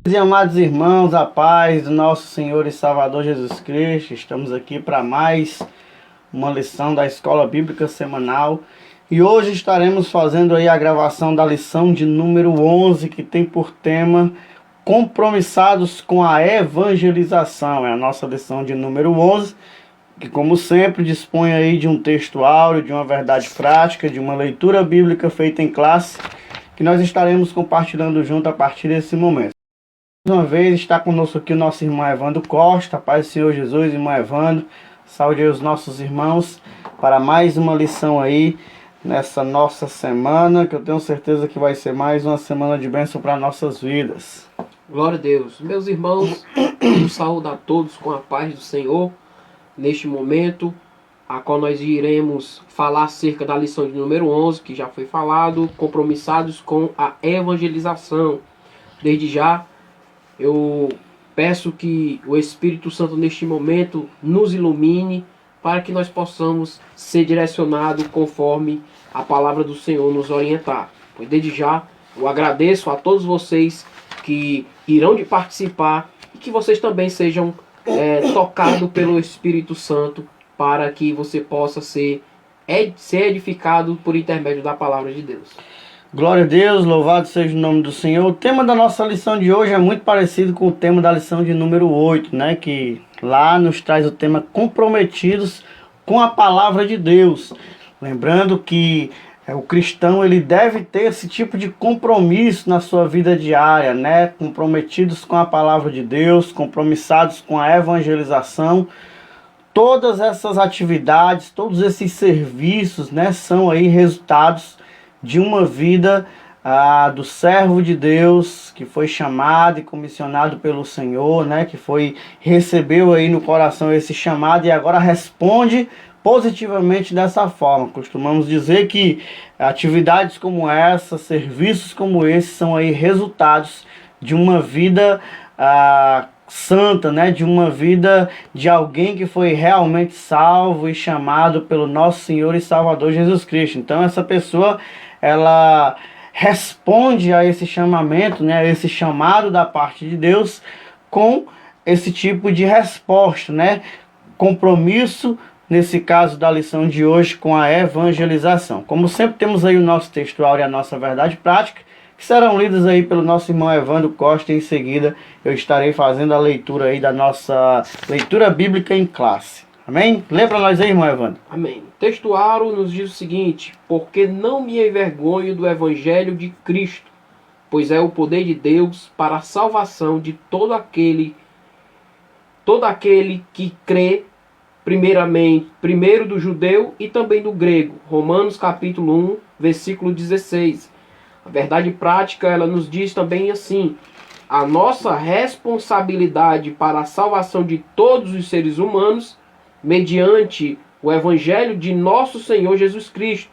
E amados irmãos, a paz do nosso Senhor e Salvador Jesus Cristo, estamos aqui para mais uma lição da Escola Bíblica Semanal e hoje estaremos fazendo aí a gravação da lição de número 11, que tem por tema Compromissados com a Evangelização. É a nossa lição de número 11, que como sempre dispõe aí de um texto áureo, de uma verdade prática, de uma leitura bíblica feita em classe, que nós estaremos compartilhando junto a partir desse momento. Mais uma vez está conosco aqui o nosso irmão Evandro Costa. Paz do Senhor Jesus, irmão Evandro. Saúde aí os nossos irmãos para mais uma lição aí nessa nossa semana, que eu tenho certeza que vai ser mais uma semana de bênção para nossas vidas. Glória a Deus. Meus irmãos, eu saúdo a todos com a paz do Senhor neste momento, a qual nós iremos falar acerca da lição de número 11, que já foi falado, compromissados com a evangelização. Desde já, eu peço que o Espírito Santo neste momento nos ilumine para que nós possamos ser direcionados conforme a palavra do Senhor nos orientar. Pois desde já eu agradeço a todos vocês que irão de participar e que vocês também sejam tocados pelo Espírito Santo para que você possa ser edificado por intermédio da palavra de Deus. Glória a Deus, louvado seja o nome do Senhor. O tema da nossa lição de hoje é muito parecido com o tema da lição de número 8, né? Que lá nos traz o tema comprometidos com a palavra de Deus. Lembrando que o cristão ele deve ter esse tipo de compromisso na sua vida diária, né? Comprometidos com a palavra de Deus, compromissados com a evangelização. Todas essas atividades, todos esses serviços, né? São aí resultados de uma vida do servo de Deus, que foi chamado e comissionado pelo Senhor, né? Que recebeu aí no coração esse chamado e agora responde positivamente dessa forma. Costumamos dizer que atividades como essa, serviços como esse, são aí resultados de uma vida santa, né? De uma vida de alguém que foi realmente salvo e chamado pelo nosso Senhor e Salvador Jesus Cristo. Então essa pessoa, ela responde a esse chamamento, né, a esse chamado da parte de Deus com esse tipo de resposta, né? Compromisso, nesse caso da lição de hoje, com a evangelização. Como sempre, temos aí o nosso texto áureo e a nossa verdade prática, que serão lidas aí pelo nosso irmão Evandro Costa. Em seguida, eu estarei fazendo a leitura aí da nossa leitura bíblica em classe. Amém? Lê para nós aí, irmão Evandro. Amém. O texto áureo nos diz o seguinte: porque não me envergonho do evangelho de Cristo, pois é o poder de Deus para a salvação de todo aquele que crê, primeiro do judeu e também do grego. Romanos capítulo 1, versículo 16. A verdade prática, ela nos diz também assim: a nossa responsabilidade para a salvação de todos os seres humanos, mediante o evangelho de nosso Senhor Jesus Cristo,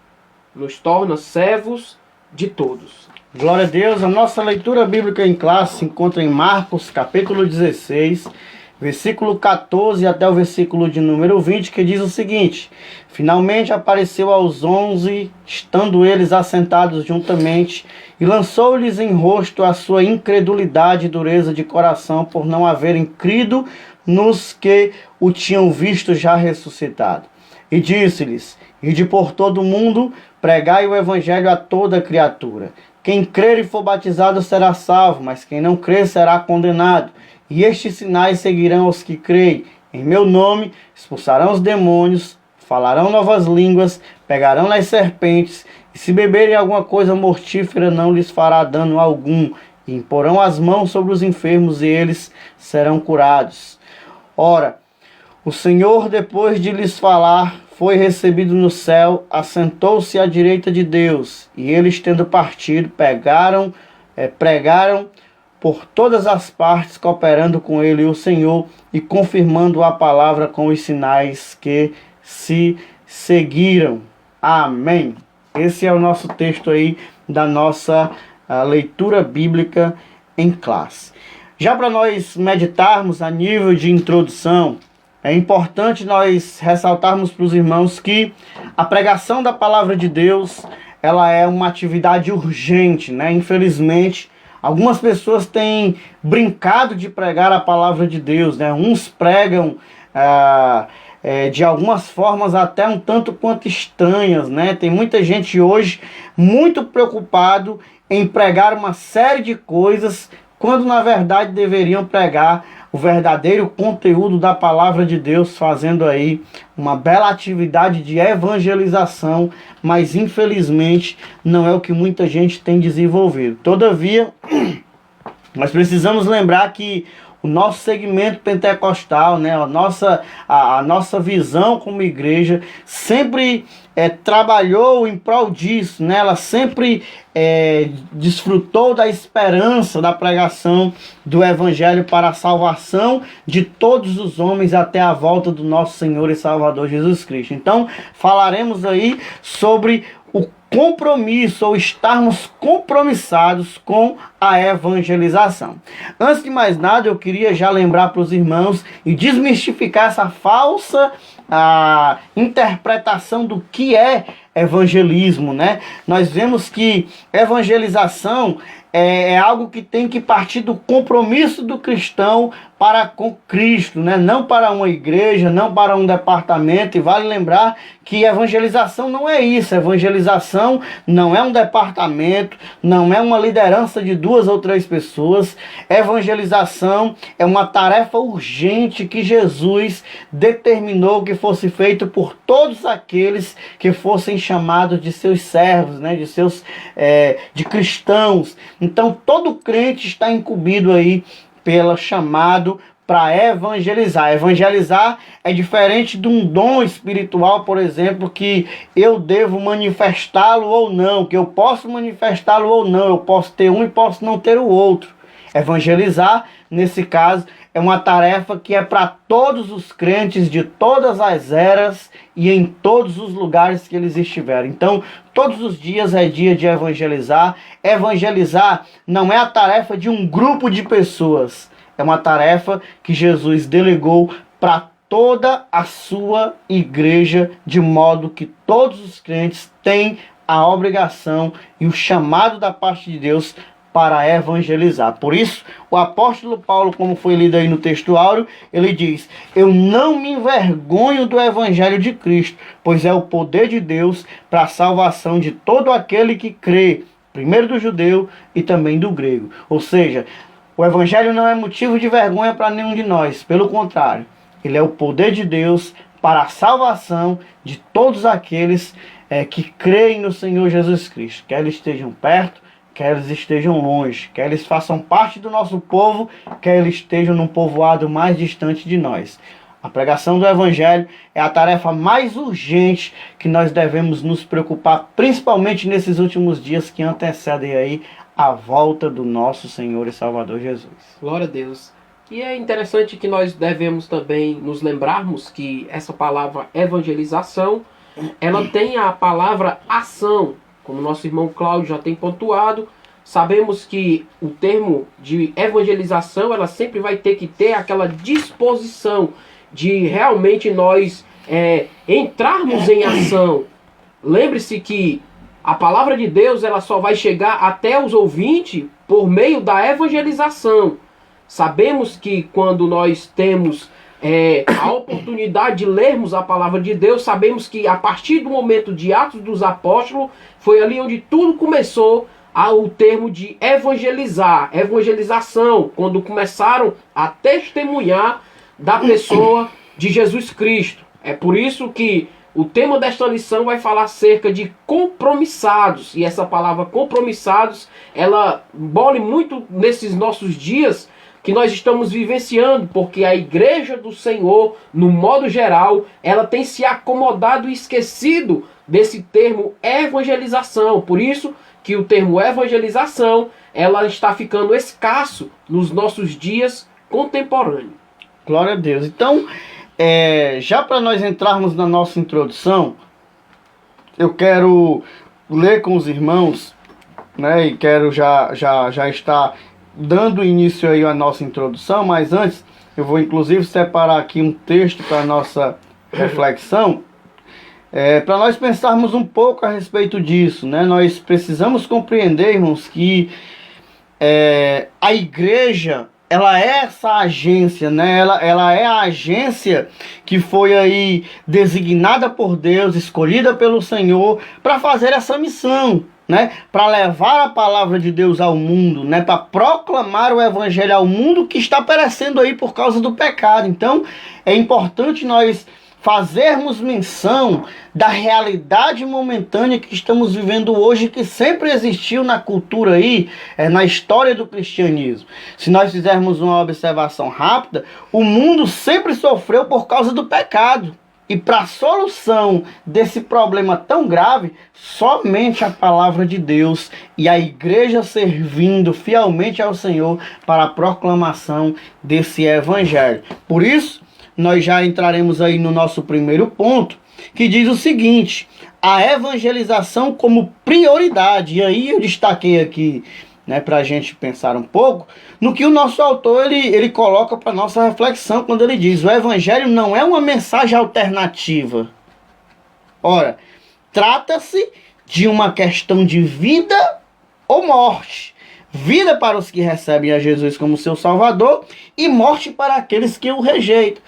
nos torna servos de todos. Glória a Deus. A nossa leitura bíblica em classe se encontra em Marcos capítulo 16, versículo 14 até o versículo de número 20, que diz o seguinte: finalmente apareceu aos 11, estando eles assentados juntamente, e lançou-lhes em rosto a sua incredulidade e dureza de coração, por não haverem crido nos que o tinham visto já ressuscitado. E disse-lhes: ide por todo o mundo, pregai o evangelho a toda criatura. Quem crer e for batizado será salvo, mas quem não crer será condenado. E estes sinais seguirão os que creem. Em meu nome expulsarão os demônios, falarão novas línguas, pegarão nas serpentes, e se beberem alguma coisa mortífera não lhes fará dano algum. E imporão as mãos sobre os enfermos e eles serão curados. Ora, o Senhor, depois de lhes falar, foi recebido no céu, assentou-se à direita de Deus, e eles, tendo partido, pregaram por todas as partes, cooperando com ele o Senhor e confirmando a palavra com os sinais que se seguiram. Amém. Esse é o nosso texto aí da nossa leitura bíblica em classe. Já para nós meditarmos a nível de introdução, é importante nós ressaltarmos para os irmãos que a pregação da palavra de Deus, ela é uma atividade urgente, né? Infelizmente, Algumas pessoas têm brincado de pregar a palavra de Deus, né? Uns pregam de algumas formas até um tanto quanto estranhas, né? Tem muita gente hoje muito preocupado em pregar uma série de coisas, quando na verdade deveriam pregar o verdadeiro conteúdo da palavra de Deus, fazendo aí uma bela atividade de evangelização, mas infelizmente não é o que muita gente tem desenvolvido. Todavia, nós precisamos lembrar que o nosso segmento pentecostal, né, a nossa visão como igreja sempre trabalhou em prol disso, né? Ela sempre desfrutou da esperança da pregação do Evangelho para a salvação de todos os homens até a volta do nosso Senhor e Salvador Jesus Cristo. Então, falaremos aí sobre o compromisso, ou estarmos compromissados com a evangelização. Antes de mais nada, eu queria já lembrar para os irmãos e desmistificar essa falsa interpretação do que é evangelismo, né? Nós vemos que evangelização é algo que tem que partir do compromisso do cristão para com Cristo, né? Não para uma igreja, não para um departamento. E vale lembrar que evangelização não é isso. Evangelização não é um departamento, não é uma liderança de 2 ou 3 pessoas. Evangelização é uma tarefa urgente que Jesus determinou que fosse feito por todos aqueles que fossem chamados de seus servos, né? De cristãos. Então todo crente está incumbido aí pelo chamado para evangelizar. Evangelizar é diferente de um dom espiritual, por exemplo, que eu devo manifestá-lo ou não, que eu posso manifestá-lo ou não, eu posso ter um e posso não ter o outro. Evangelizar, nesse caso, é uma tarefa que é para todos os crentes de todas as eras e em todos os lugares que eles estiverem. Então, todos os dias é dia de evangelizar. Evangelizar não é a tarefa de um grupo de pessoas. É uma tarefa que Jesus delegou para toda a sua igreja, de modo que todos os crentes têm a obrigação e o chamado da parte de Deus para evangelizar. Por isso, o apóstolo Paulo, como foi lido aí no texto áureo, ele diz: eu não me envergonho do evangelho de Cristo, pois é o poder de Deus para a salvação de todo aquele que crê, primeiro do judeu e também do grego. Ou seja, o evangelho não é motivo de vergonha para nenhum de nós, pelo contrário, ele é o poder de Deus para a salvação de todos aqueles que creem no Senhor Jesus Cristo, quer eles estejam perto, quer eles estejam longe, quer eles façam parte do nosso povo, quer eles estejam num povoado mais distante de nós. A pregação do Evangelho é a tarefa mais urgente que nós devemos nos preocupar, principalmente nesses últimos dias que antecedem aí a volta do nosso Senhor e Salvador Jesus. Glória a Deus. E é interessante que nós devemos também nos lembrarmos que essa palavra evangelização, ela tem a palavra ação. Como nosso irmão Cláudio já tem pontuado, sabemos que o termo de evangelização, ela sempre vai ter que ter aquela disposição de realmente nós entrarmos em ação. Lembre-se que a palavra de Deus, ela só vai chegar até os ouvintes por meio da evangelização. Sabemos que quando nós temos a oportunidade de lermos a palavra de Deus, sabemos que a partir do momento de Atos dos Apóstolos, foi ali onde tudo começou o termo de evangelizar, evangelização, quando começaram a testemunhar da pessoa de Jesus Cristo. É por isso que o tema desta lição vai falar acerca de compromissados, e essa palavra compromissados, ela embole muito nesses nossos dias que nós estamos vivenciando, porque a igreja do Senhor, no modo geral, ela tem se acomodado e esquecido desse termo evangelização. Por isso que o termo evangelização, ela está ficando escasso nos nossos dias contemporâneos. Glória a Deus. Então, já para nós entrarmos na nossa introdução, eu quero ler com os irmãos, né, e quero já estar dando início aí à nossa introdução, mas antes eu vou inclusive separar aqui um texto para a nossa reflexão, para nós pensarmos um pouco a respeito disso, né? Nós precisamos compreender, irmãos, que a igreja, ela é essa agência, né? Ela é a agência que foi aí designada por Deus, escolhida pelo Senhor para fazer essa missão, né? Para levar a palavra de Deus ao mundo, né? Para proclamar o evangelho ao mundo que está perecendo aí por causa do pecado. Então, é importante nós fazermos menção da realidade momentânea que estamos vivendo hoje, que sempre existiu na cultura aí, na história do cristianismo. Se nós fizermos uma observação rápida, o mundo sempre sofreu por causa do pecado. E para a solução desse problema tão grave, somente a palavra de Deus e a igreja servindo fielmente ao Senhor para a proclamação desse evangelho. Por isso, nós já entraremos aí no nosso primeiro ponto, que diz o seguinte: a evangelização como prioridade. E aí eu destaquei aqui, né, para a gente pensar um pouco no que o nosso autor ele coloca para nossa reflexão quando ele diz: o evangelho não é uma mensagem alternativa. Ora, trata-se de uma questão de vida ou morte. Vida para os que recebem a Jesus como seu Salvador e morte para aqueles que o rejeitam.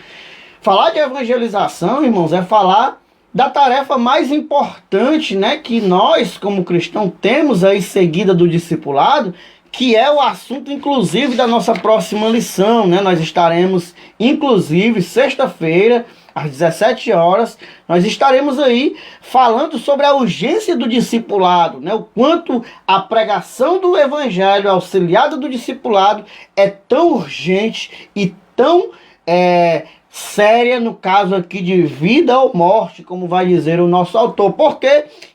Falar de evangelização, irmãos, é falar da tarefa mais importante, né, que nós, como cristãos, temos aí seguida do discipulado, que é o assunto, inclusive, da nossa próxima lição, né? Nós estaremos, inclusive, sexta-feira, às 17 horas, nós estaremos aí falando sobre a urgência do discipulado, né? O quanto a pregação do evangelho auxiliada do discipulado é tão urgente e tão séria, no caso aqui de vida ou morte, como vai dizer o nosso autor. Por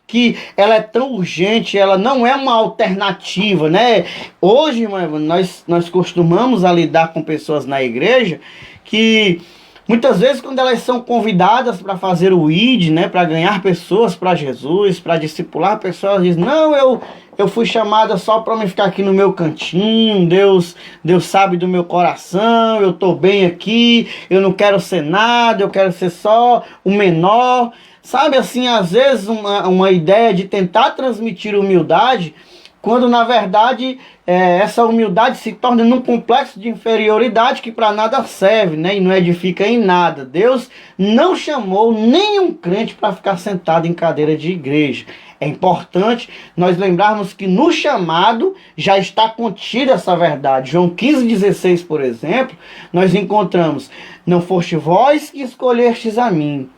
que ela é tão urgente? Ela não é uma alternativa, né? Hoje, irmão, nós costumamos a lidar com pessoas na igreja que muitas vezes, quando elas são convidadas para fazer o ID, né, para ganhar pessoas para Jesus, para discipular pessoas, elas dizem: não, eu fui chamada só para me ficar aqui no meu cantinho, Deus sabe do meu coração, eu estou bem aqui, eu não quero ser nada, eu quero ser só o menor. Sabe, assim, às vezes uma ideia de tentar transmitir humildade, quando na verdade essa humildade se torna num complexo de inferioridade que para nada serve, né? E não edifica em nada. Deus não chamou nenhum crente para ficar sentado em cadeira de igreja. É importante nós lembrarmos que no chamado já está contida essa verdade. João 15,16, por exemplo, nós encontramos: não foste vós que escolhestes a mim,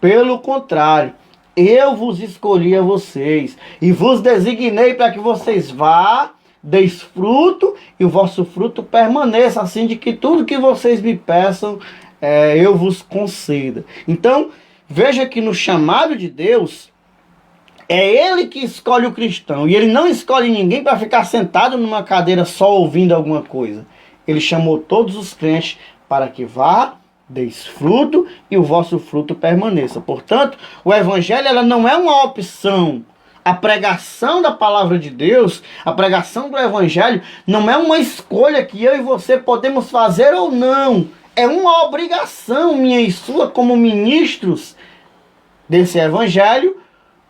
pelo contrário, eu vos escolhi a vocês e vos designei para que vocês vá, deis fruto e o vosso fruto permaneça, assim de que tudo que vocês me peçam eu vos conceda. Então, veja que no chamado de Deus, é Ele que escolhe o cristão. E Ele não escolhe ninguém para ficar sentado numa cadeira só ouvindo alguma coisa. Ele chamou todos os crentes para que vá, deis fruto e o vosso fruto permaneça. Portanto, o evangelho ela não é uma opção. A pregação da palavra de Deus, a pregação do evangelho, não é uma escolha que eu e você podemos fazer ou não. É uma obrigação minha e sua como ministros desse evangelho,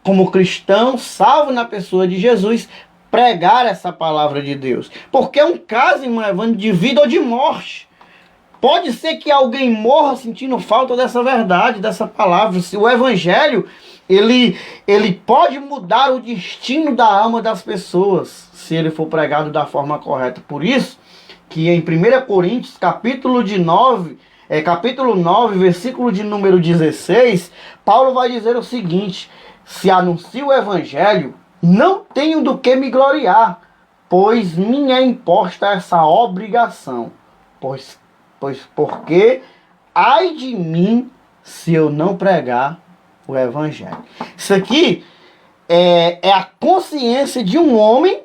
como cristão salvo na pessoa de Jesus, pregar essa palavra de Deus. Porque é um caso, irmão Evandro, de vida ou de morte. Pode ser que alguém morra sentindo falta dessa verdade, dessa palavra. Se o evangelho, ele pode mudar o destino da alma das pessoas, se ele for pregado da forma correta. Por isso, que em 1 Coríntios, capítulo 9, versículo de número 16, Paulo vai dizer o seguinte: se anuncio o evangelho, não tenho do que me gloriar, pois me é imposta essa obrigação. Porque ai de mim se eu não pregar o evangelho. Isso aqui é a consciência de um homem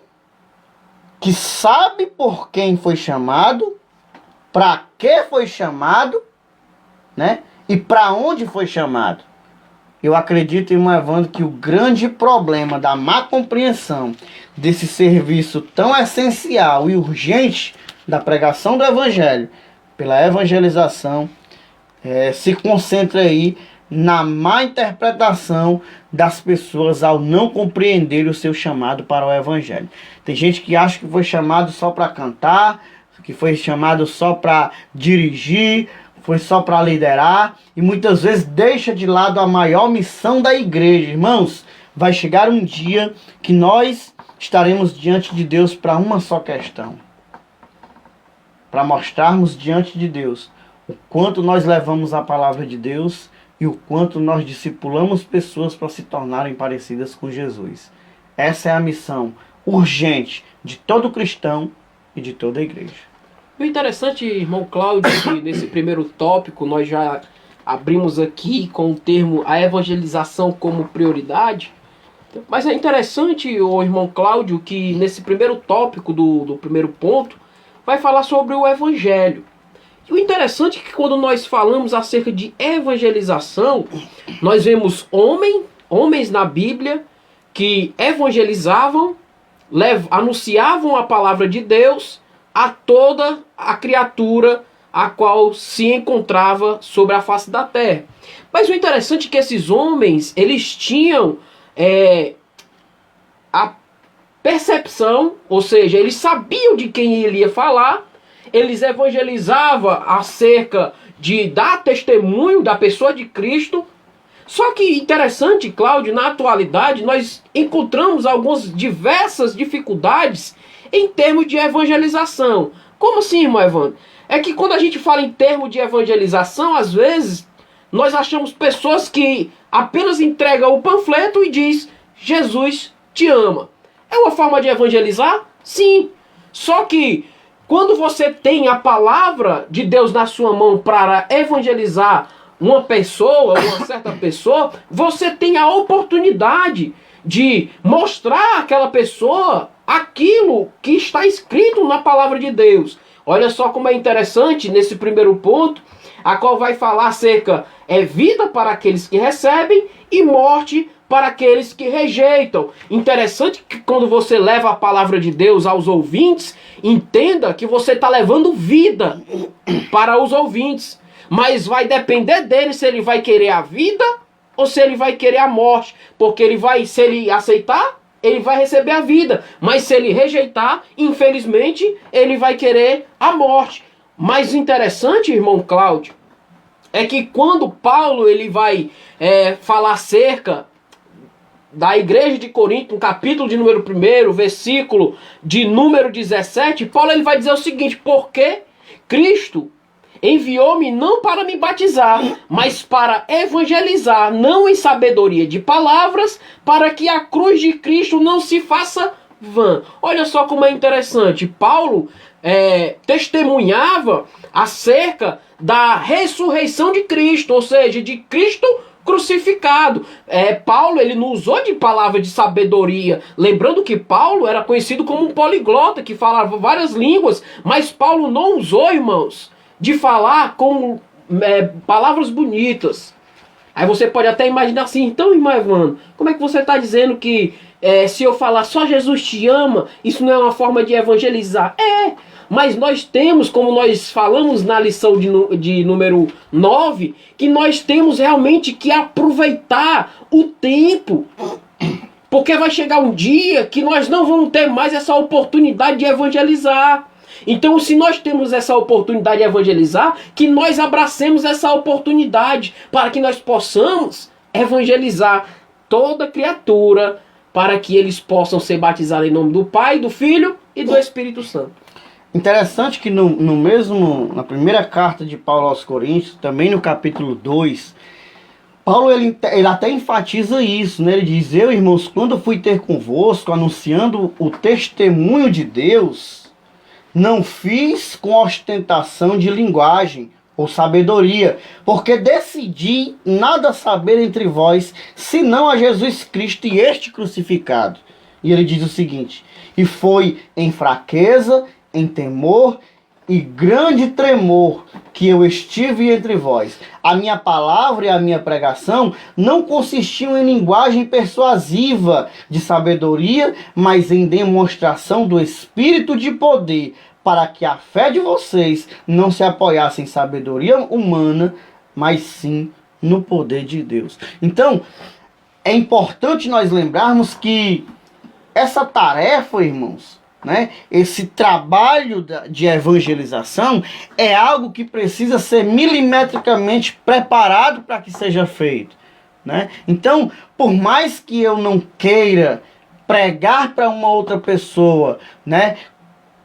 que sabe por quem foi chamado, para que foi chamado, né? E para onde foi chamado. Eu acredito, irmão Evandro, que o grande problema da má compreensão desse serviço tão essencial e urgente da pregação do evangelho, pela evangelização, se concentra aí na má interpretação das pessoas ao não compreender o seu chamado para o evangelho. Tem gente que acha que foi chamado só para cantar, que foi chamado só para dirigir, foi só para liderar, e muitas vezes deixa de lado a maior missão da igreja. Irmãos, vai chegar um dia que nós estaremos diante de Deus para uma só questão. Para mostrarmos diante de Deus o quanto nós levamos a palavra de Deus e o quanto nós discipulamos pessoas para se tornarem parecidas com Jesus. Essa é a missão urgente de todo cristão e de toda a igreja. O interessante, irmão Cláudio, é que nesse primeiro tópico nós já abrimos aqui com o termo a evangelização como prioridade. Mas é interessante, o irmão Cláudio, que nesse primeiro tópico do primeiro ponto vai falar sobre o evangelho. E o interessante é que quando nós falamos acerca de evangelização, nós vemos homens na Bíblia que evangelizavam, anunciavam a palavra de Deus a toda a criatura a qual se encontrava sobre a face da terra. Mas o interessante é que esses homens, eles tinham a percepção, ou seja, eles sabiam de quem ele ia falar, eles evangelizavam acerca de dar testemunho da pessoa de Cristo. Só que interessante, Cláudio, na atualidade nós encontramos algumas diversas dificuldades em termos de evangelização. Como assim, irmão Evandro? É que quando a gente fala em termos de evangelização, às vezes nós achamos pessoas que apenas entregam o panfleto e diz: Jesus te ama. É uma forma de evangelizar? Sim. Só que quando você tem a palavra de Deus na sua mão para evangelizar uma pessoa, uma certa pessoa, você tem a oportunidade de mostrar àquela pessoa aquilo que está escrito na palavra de Deus. Olha só como é interessante nesse primeiro ponto, a qual vai falar acerca vida para aqueles que recebem e morte para aqueles que rejeitam. Interessante que quando você leva a palavra de Deus aos ouvintes, entenda que você está levando vida para os ouvintes. Mas vai depender dele se ele vai querer a vida ou se ele vai querer a morte. Porque se ele aceitar, ele vai receber a vida. Mas se ele rejeitar, infelizmente, ele vai querer a morte. Mas interessante, irmão Cláudio, é que quando Paulo ele vai falar acerca da igreja de Corinto, no capítulo de número 1, versículo de número 17, Paulo ele vai dizer o seguinte: porque Cristo enviou-me não para me batizar, mas para evangelizar, não em sabedoria de palavras, para que a cruz de Cristo não se faça vã. Olha só como é interessante. Paulo testemunhava acerca da ressurreição de Cristo, ou seja, de Cristo crucificado. Paulo ele não usou de palavra de sabedoria. Lembrando que Paulo era conhecido como um poliglota, que falava várias línguas, mas Paulo não usou, irmãos, de falar com palavras bonitas. Aí você pode até imaginar assim: então, irmão Evandro, como é que você está dizendo que se eu falar só Jesus te ama, isso não é uma forma de evangelizar? Mas nós temos, como nós falamos na lição de número 9, que nós temos realmente que aproveitar o tempo. Porque vai chegar um dia que nós não vamos ter mais essa oportunidade de evangelizar. Então, se nós temos essa oportunidade de evangelizar, que nós abracemos essa oportunidade para que nós possamos evangelizar toda criatura, para que eles possam ser batizados em nome do Pai, do Filho e do Espírito Santo. Interessante que na primeira carta de Paulo aos Coríntios, também no capítulo 2, Paulo ele até enfatiza isso, né? Ele diz: eu, irmãos, quando fui ter convosco, anunciando o testemunho de Deus, não fiz com ostentação de linguagem ou sabedoria, porque decidi nada saber entre vós, senão a Jesus Cristo e este crucificado. E ele diz o seguinte: e foi em fraqueza, em temor e grande tremor que eu estive entre vós. A minha palavra e a minha pregação não consistiam em linguagem persuasiva de sabedoria, mas em demonstração do Espírito de poder, para que a fé de vocês não se apoiasse em sabedoria humana, mas sim no poder de Deus. Então, é importante nós lembrarmos que essa tarefa, irmãos, né, esse trabalho de evangelização é algo que precisa ser milimetricamente preparado para que seja feito, né? Então, por mais que eu não queira pregar para uma outra pessoa, né,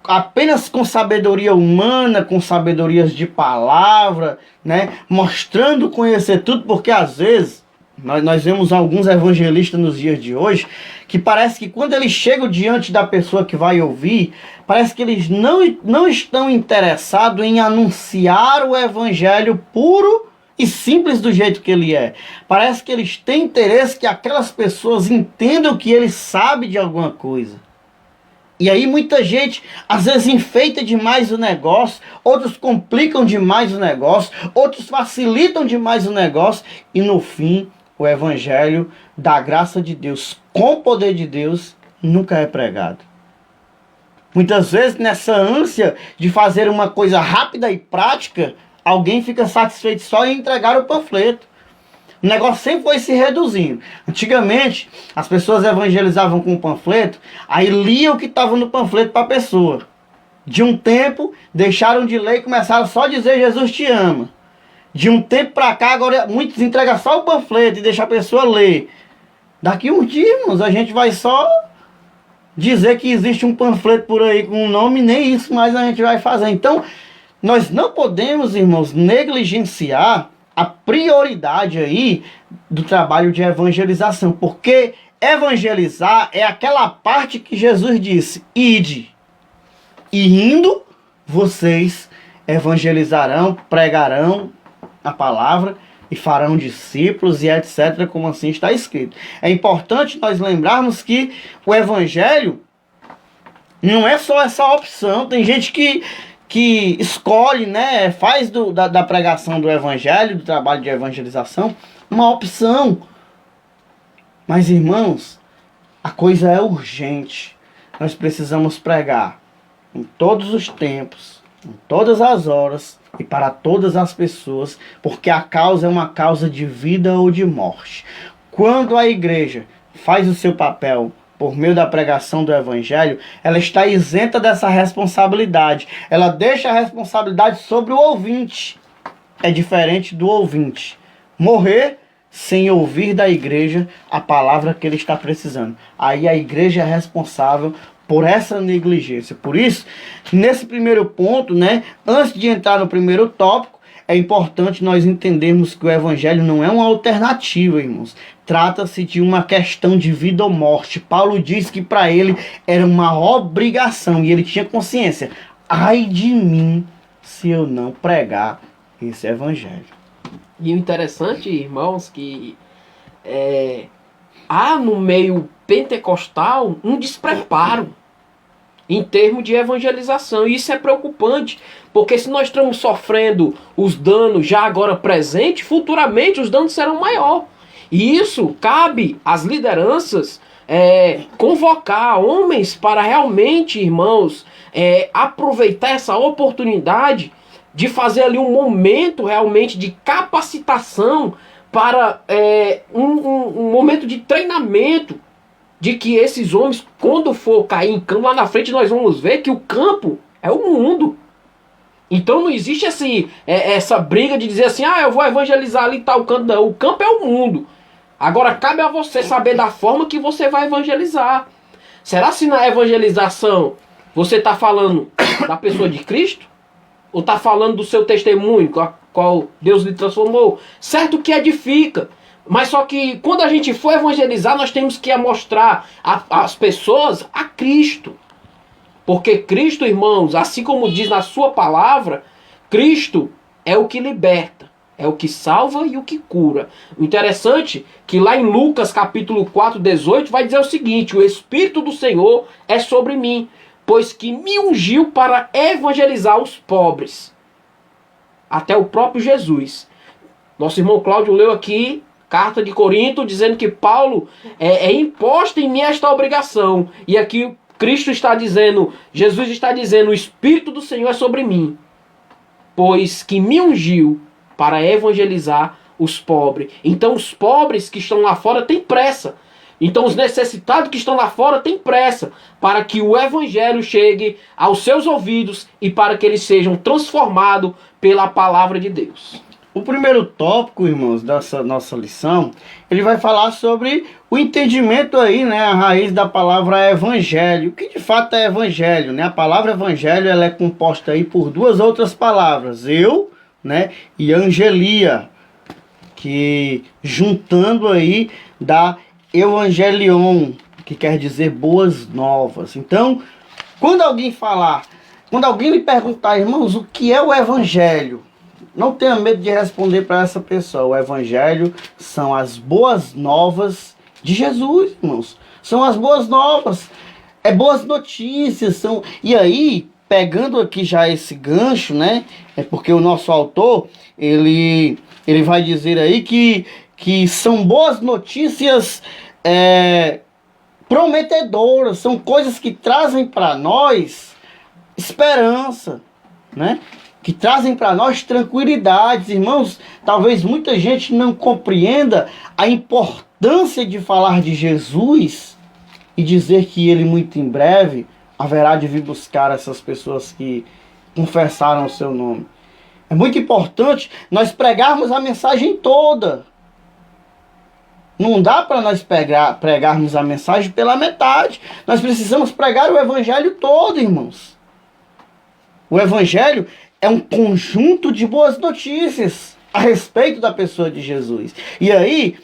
apenas com sabedoria humana, com sabedorias de palavra, né, mostrando conhecer tudo, porque às vezes nós vemos alguns evangelistas nos dias de hoje que parece que quando eles chegam diante da pessoa que vai ouvir, parece que eles não estão interessados em anunciar o evangelho puro e simples do jeito que ele é. Parece que eles têm interesse que aquelas pessoas entendam que ele sabe de alguma coisa. E aí muita gente, às vezes, enfeita demais o negócio, outros complicam demais o negócio, outros facilitam demais o negócio, e no fim, o evangelho da graça de Deus, com o poder de Deus, nunca é pregado. Muitas vezes, nessa ânsia de fazer uma coisa rápida e prática, alguém fica satisfeito só em entregar o panfleto. O negócio sempre foi se reduzindo. Antigamente, as pessoas evangelizavam com o panfleto, aí liam o que estava no panfleto para a pessoa. De um tempo, deixaram de ler e começaram só a dizer Jesus te ama. De um tempo para cá, agora muitos entregam só o panfleto e deixam a pessoa ler. Daqui uns dias, irmãos, a gente vai só dizer que existe um panfleto por aí com um nome, nem isso mais a gente vai fazer. Então, nós não podemos, irmãos, negligenciar a prioridade aí do trabalho de evangelização, porque evangelizar é aquela parte que Jesus disse: ide, e indo vocês evangelizarão, pregarão a palavra e farão discípulos e etc, como assim está escrito. É importante nós lembrarmos que o evangelho não é só essa opção. Tem gente que escolhe, né, faz da pregação do evangelho, do trabalho de evangelização, uma opção. Mas, irmãos, a coisa é urgente. Nós precisamos pregar em todos os tempos, em todas as horas e para todas as pessoas, porque a causa é uma causa de vida ou de morte. Quando a igreja faz o seu papel por meio da pregação do evangelho, ela está isenta dessa responsabilidade. Ela deixa a responsabilidade sobre o ouvinte. É diferente do ouvinte morrer sem ouvir da igreja a palavra que ele está precisando. Aí a igreja é responsável por essa negligência. Por isso, nesse primeiro ponto, né, antes de entrar no primeiro tópico, é importante nós entendermos que o evangelho não é uma alternativa, irmãos. Trata-se de uma questão de vida ou morte. Paulo diz que para ele era uma obrigação e ele tinha consciência. Ai de mim se eu não pregar esse evangelho. E o interessante, irmãos, que há no meio pentecostal um despreparo em termos de evangelização. E isso é preocupante, porque se nós estamos sofrendo os danos já agora presentes, futuramente os danos serão maiores. E isso cabe às lideranças convocar homens para realmente, irmãos, aproveitar essa oportunidade de fazer ali um momento realmente de capacitação para um momento de treinamento, de que esses homens, quando for cair em campo, lá na frente nós vamos ver que o campo é o mundo. Então não existe essa briga de dizer assim, eu vou evangelizar ali tal canto. Não, o campo é o mundo. Agora cabe a você saber da forma que você vai evangelizar. Será se na evangelização você está falando da pessoa de Cristo? Ou está falando do seu testemunho, qual Deus lhe transformou? Certo que edifica. Mas só que quando a gente for evangelizar, nós temos que mostrar às pessoas a Cristo. Porque Cristo, irmãos, assim como diz na sua palavra, Cristo é o que liberta, é o que salva e o que cura. O interessante é que lá em Lucas capítulo 4, 18, vai dizer o seguinte: o Espírito do Senhor é sobre mim, pois que me ungiu para evangelizar os pobres. Até o próprio Jesus. Nosso irmão Cláudio leu aqui carta de Corinto, dizendo que Paulo é imposta em mim esta obrigação. E aqui Cristo está dizendo, Jesus está dizendo, o Espírito do Senhor é sobre mim, pois que me ungiu para evangelizar os pobres. Então os pobres que estão lá fora têm pressa. Então os necessitados que estão lá fora têm pressa para que o evangelho chegue aos seus ouvidos e para que eles sejam transformados pela palavra de Deus. O primeiro tópico, irmãos, dessa nossa lição, ele vai falar sobre o entendimento aí, né, a raiz da palavra evangelho. O que de fato é evangelho, né? A palavra evangelho, ela é composta aí por duas outras palavras, eu, né, e angelia, que juntando aí dá evangelion, que quer dizer boas novas. Então, quando alguém lhe perguntar, irmãos, o que é o evangelho? Não tenha medo de responder para essa pessoa. O evangelho são as boas novas de Jesus, irmãos. São as boas novas. É boas notícias. E aí, pegando aqui já esse gancho, né? É porque o nosso autor, ele vai dizer aí que são boas notícias prometedoras. São coisas que trazem para nós esperança, né? Que trazem para nós tranquilidade. Irmãos, talvez muita gente não compreenda a importância de falar de Jesus e dizer que ele muito em breve haverá de vir buscar essas pessoas que confessaram o seu nome. É muito importante nós pregarmos a mensagem toda. Não dá para nós pregarmos a mensagem pela metade. Nós precisamos pregar o evangelho todo, irmãos. O evangelho é um conjunto de boas notícias a respeito da pessoa de Jesus. E aí,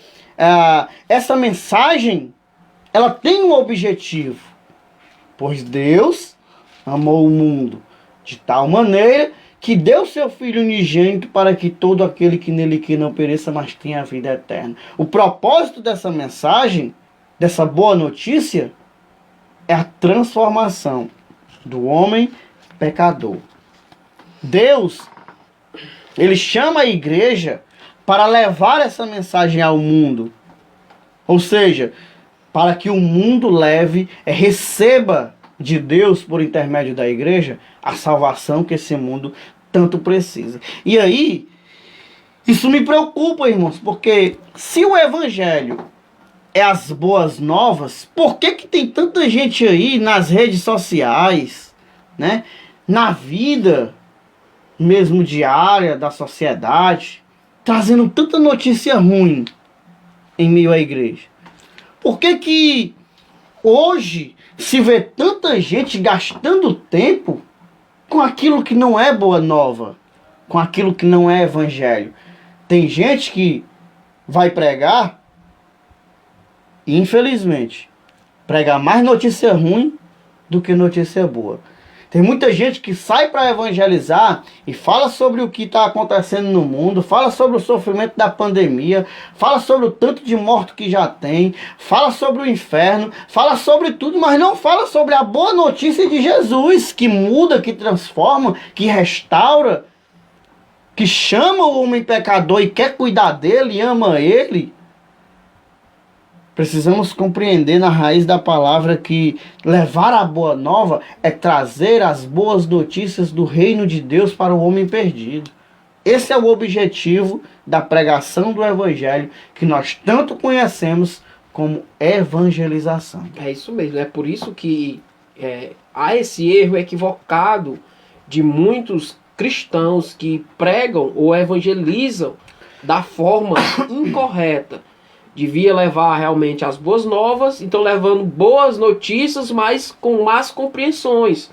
essa mensagem, ela tem um objetivo. Pois Deus amou o mundo de tal maneira que deu seu Filho unigênito para que todo aquele que nele crê não pereça, mas tenha a vida eterna. O propósito dessa mensagem, dessa boa notícia, é a transformação do homem pecador. Deus, ele chama a igreja para levar essa mensagem ao mundo. Ou seja, para que o mundo receba de Deus, por intermédio da igreja, a salvação que esse mundo tanto precisa. E aí, isso me preocupa, irmãos, porque se o evangelho é as boas novas, por que tem tanta gente aí nas redes sociais, né, na vida mesmo diária da sociedade, trazendo tanta notícia ruim em meio à igreja? Por que hoje se vê tanta gente gastando tempo com aquilo que não é boa nova, com aquilo que não é evangelho? Tem gente que vai pregar e, infelizmente, prega mais notícia ruim do que notícia boa. Tem muita gente que sai para evangelizar e fala sobre o que está acontecendo no mundo, fala sobre o sofrimento da pandemia, fala sobre o tanto de morto que já tem, fala sobre o inferno, fala sobre tudo, mas não fala sobre a boa notícia de Jesus, que muda, que transforma, que restaura, que chama o homem pecador e quer cuidar dele e ama ele. Precisamos compreender na raiz da palavra que levar a boa nova é trazer as boas notícias do reino de Deus para o homem perdido. Esse é o objetivo da pregação do evangelho que nós tanto conhecemos como evangelização. É isso mesmo, é por isso que há esse erro equivocado de muitos cristãos que pregam ou evangelizam da forma incorreta. Devia levar realmente as boas novas, então levando boas notícias, mas com más compreensões.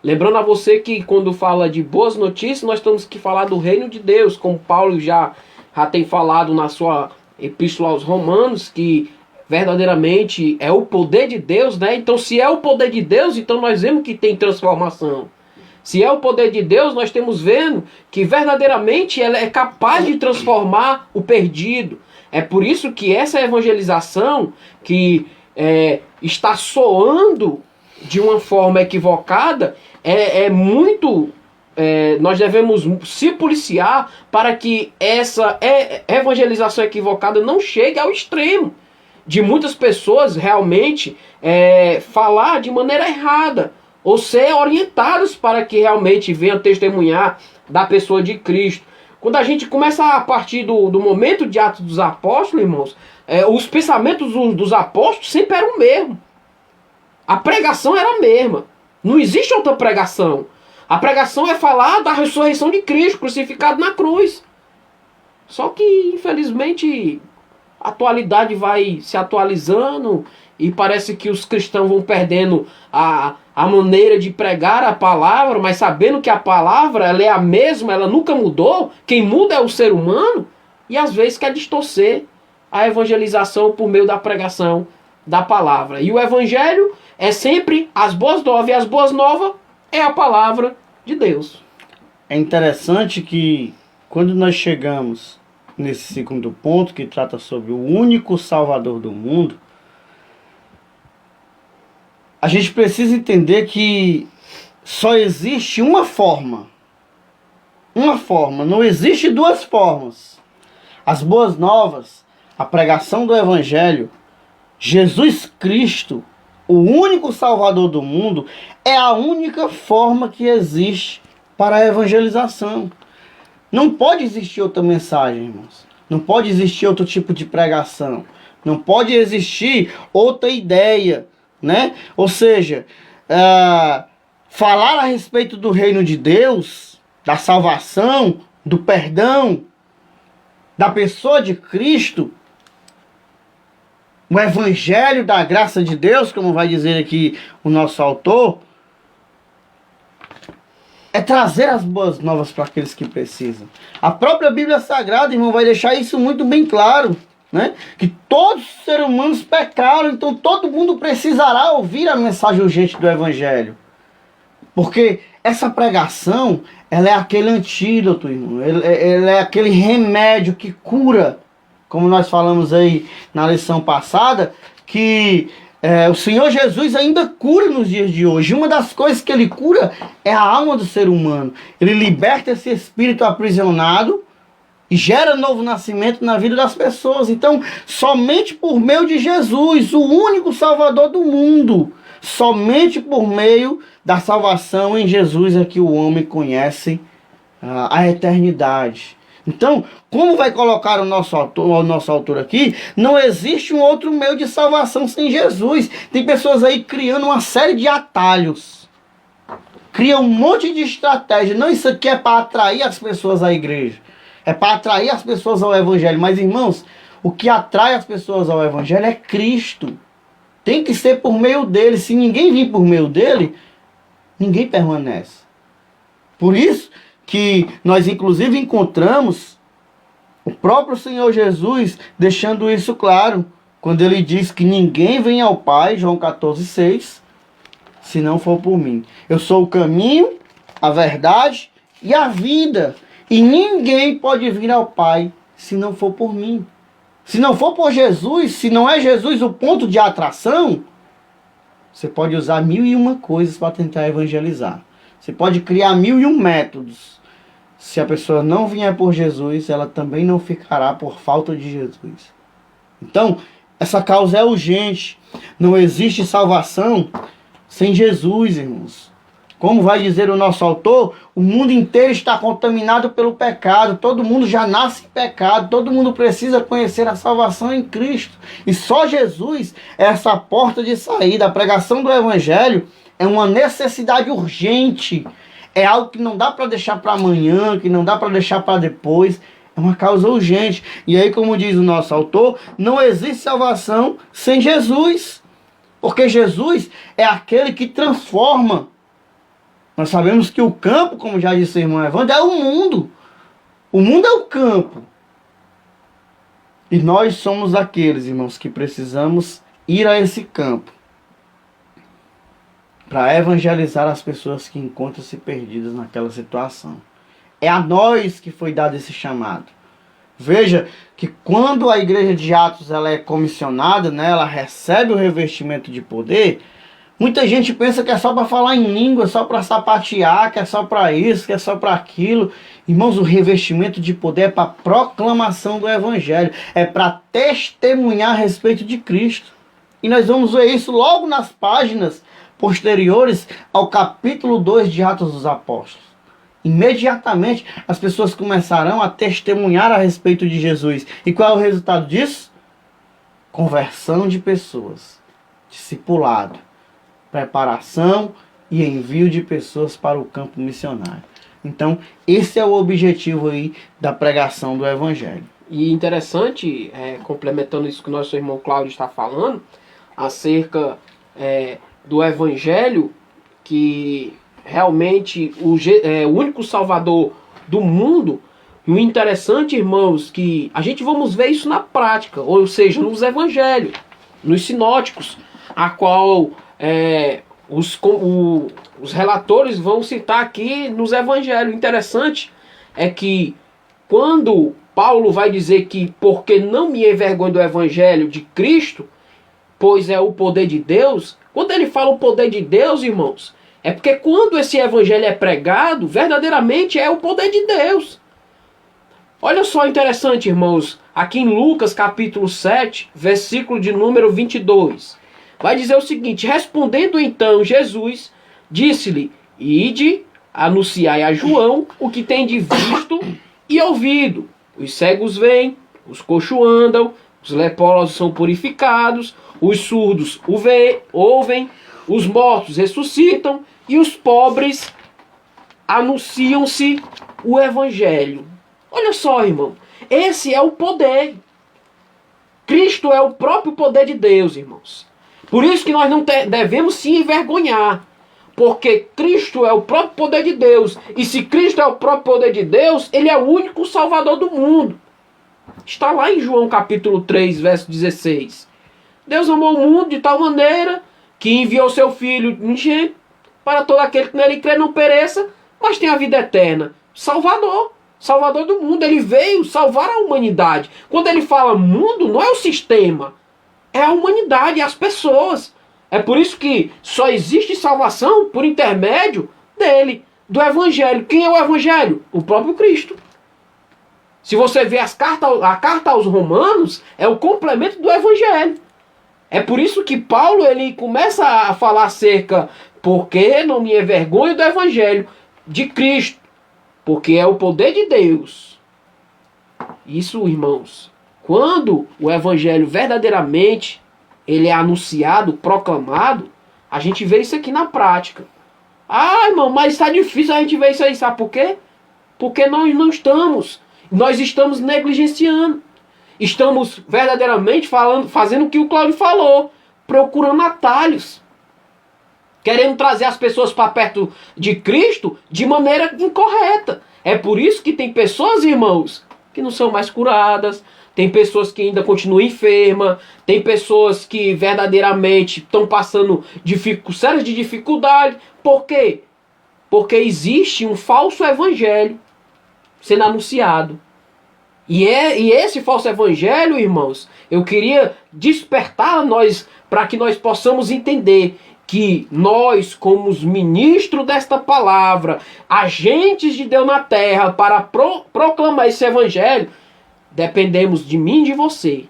Lembrando a você que quando fala de boas notícias, nós temos que falar do reino de Deus, como Paulo já tem falado na sua epístola aos Romanos, que verdadeiramente é o poder de Deus, né? Então se é o poder de Deus, então nós vemos que tem transformação. Se é o poder de Deus, nós temos vendo que verdadeiramente ela é capaz de transformar o perdido. É por isso que essa evangelização que está soando de uma forma equivocada é muito... nós devemos se policiar para que essa evangelização equivocada não chegue ao extremo de muitas pessoas realmente falar de maneira errada ou ser orientados para que realmente venham testemunhar da pessoa de Cristo. Quando a gente começa a partir do momento de Atos dos Apóstolos, irmãos, os pensamentos dos apóstolos sempre eram o mesmo. A pregação era a mesma. Não existe outra pregação. A pregação é falar da ressurreição de Cristo, crucificado na cruz. Só que, infelizmente, a atualidade vai se atualizando e parece que os cristãos vão perdendo a maneira de pregar a palavra, mas sabendo que a palavra ela é a mesma, ela nunca mudou. Quem muda é o ser humano. E às vezes quer distorcer a evangelização por meio da pregação da palavra. E o evangelho é sempre as boas novas, e as boas novas é a palavra de Deus. É interessante que quando nós chegamos nesse segundo ponto, que trata sobre o único Salvador do mundo, a gente precisa entender que só existe uma forma. Uma forma, não existe duas formas. As boas novas, a pregação do Evangelho, Jesus Cristo, o único Salvador do mundo, é a única forma que existe para a evangelização. Não pode existir outra mensagem, irmãos. Não pode existir outro tipo de pregação. Não pode existir outra ideia, né? Ou seja, falar a respeito do reino de Deus, da salvação, do perdão, da pessoa de Cristo, o evangelho da graça de Deus, como vai dizer aqui o nosso autor, é trazer as boas novas para aqueles que precisam. A própria Bíblia Sagrada, irmão, vai deixar isso muito bem claro, né? Que todos os seres humanos pecaram, então todo mundo precisará ouvir a mensagem urgente do Evangelho. Porque essa pregação, ela é aquele antídoto, irmão. Ela é aquele remédio que cura, como nós falamos aí na lição passada, que o Senhor Jesus ainda cura nos dias de hoje. Uma das coisas que ele cura é a alma do ser humano. Ele liberta esse espírito aprisionado e gera novo nascimento na vida das pessoas. Então, somente por meio de Jesus, o único Salvador do mundo, somente por meio da salvação em Jesus é que o homem conhece a eternidade. Então, como vai colocar o nosso autor aqui, não existe um outro meio de salvação sem Jesus. Tem pessoas aí criando uma série de atalhos. Criam um monte de estratégia. Não, isso aqui é para atrair as pessoas à igreja. É para atrair as pessoas ao Evangelho. Mas, irmãos, o que atrai as pessoas ao Evangelho é Cristo. Tem que ser por meio dele. Se ninguém vir por meio dele, ninguém permanece. Por isso que nós inclusive encontramos o próprio Senhor Jesus deixando isso claro, quando ele diz que ninguém vem ao Pai, João 14,6, se não for por mim. Eu sou o caminho, a verdade e a vida, e ninguém pode vir ao Pai se não for por mim. Se não for por Jesus, se não é Jesus o ponto de atração, você pode usar 1001 coisas para tentar evangelizar. Você pode criar 1001 métodos. Se a pessoa não vier por Jesus, ela também não ficará por falta de Jesus. Então, essa causa é urgente. Não existe salvação sem Jesus, irmãos. Como vai dizer o nosso autor, o mundo inteiro está contaminado pelo pecado. Todo mundo já nasce em pecado. Todo mundo precisa conhecer a salvação em Cristo. E só Jesus é essa porta de saída. A pregação do Evangelho é uma necessidade urgente. É algo que não dá para deixar para amanhã, que não dá para deixar para depois. É uma causa urgente. E aí, como diz o nosso autor, não existe salvação sem Jesus. Porque Jesus é aquele que transforma. Nós sabemos que o campo, como já disse o irmão Evandro, é o mundo. O mundo é o campo. E nós somos aqueles, irmãos, que precisamos ir a esse campo para evangelizar as pessoas que encontram-se perdidas naquela situação. É a nós que foi dado esse chamado. Veja que quando a igreja de Atos ela é comissionada, né, ela recebe o revestimento de poder, muita gente pensa que é só para falar em língua, só para sapatear, que é só para isso, que é só para aquilo. Irmãos, o revestimento de poder é para proclamação do Evangelho, é para testemunhar a respeito de Cristo. E nós vamos ver isso logo nas páginas posteriores ao capítulo 2 de Atos dos Apóstolos. imediatamente as pessoas começarão a testemunhar a respeito de Jesus. E qual é o resultado disso? Conversão de pessoas, discipulado, preparação e envio de pessoas para o campo missionário. Então, esse é o objetivo aí da pregação do Evangelho. E interessante, complementando isso que o nosso irmão Cláudio está falando, acerca do Evangelho, que realmente o único Salvador do mundo. E o interessante, irmãos, que a gente vamos ver isso na prática, ou seja, nos Evangelhos, nos sinóticos, a qual os relatores vão citar aqui nos Evangelhos. O interessante é que quando Paulo vai dizer que porque não me envergonho do Evangelho de Cristo, pois é o poder de Deus, quando ele fala o poder de Deus, irmãos, é porque quando esse Evangelho é pregado, verdadeiramente é o poder de Deus. Olha só interessante, irmãos, aqui em Lucas capítulo 7, versículo de número 22. Vai dizer o seguinte: respondendo então Jesus, disse-lhe: ide, anunciai a João o que tem de visto e ouvido. Os cegos veem, os coxos andam, os leprosos são purificados, os surdos ouvem, os mortos ressuscitam e os pobres anunciam-se o Evangelho. Olha só, irmão, esse é o poder. Cristo é o próprio poder de Deus, irmãos. Por isso que nós não devemos se envergonhar. Porque Cristo é o próprio poder de Deus. E se Cristo é o próprio poder de Deus, Ele é o único Salvador do mundo. Está lá em João capítulo 3, verso 16. Deus amou o mundo de tal maneira que enviou seu Filho unigênito para todo aquele que nele crê não pereça, mas tenha a vida eterna. Salvador do mundo. Ele veio salvar a humanidade. Quando ele fala mundo, não é o sistema. É a humanidade, as pessoas. É por isso que só existe salvação por intermédio dele, do Evangelho. Quem é o Evangelho? O próprio Cristo. Se você vê a carta aos Romanos, é o complemento do Evangelho. É por isso que Paulo ele começa a falar acerca porque não me envergonho do Evangelho de Cristo. Porque é o poder de Deus. Isso, irmãos, quando o Evangelho verdadeiramente ele é anunciado, proclamado, a gente vê isso aqui na prática. Ah, irmão, mas está difícil a gente ver isso aí. Sabe por quê? Porque nós estamos negligenciando. Estamos verdadeiramente fazendo o que o Cláudio falou, procurando atalhos. Querendo trazer as pessoas para perto de Cristo de maneira incorreta. É por isso que tem pessoas, irmãos, que não são mais curadas. Tem pessoas que ainda continuam enfermas. Tem pessoas que verdadeiramente estão passando sérias de dificuldade. Por quê? Porque existe um falso evangelho sendo anunciado. E esse falso evangelho, irmãos, eu queria despertar nós para que nós possamos entender que nós, como os ministros desta palavra, agentes de Deus na terra, para proclamar esse evangelho, dependemos de mim e de você,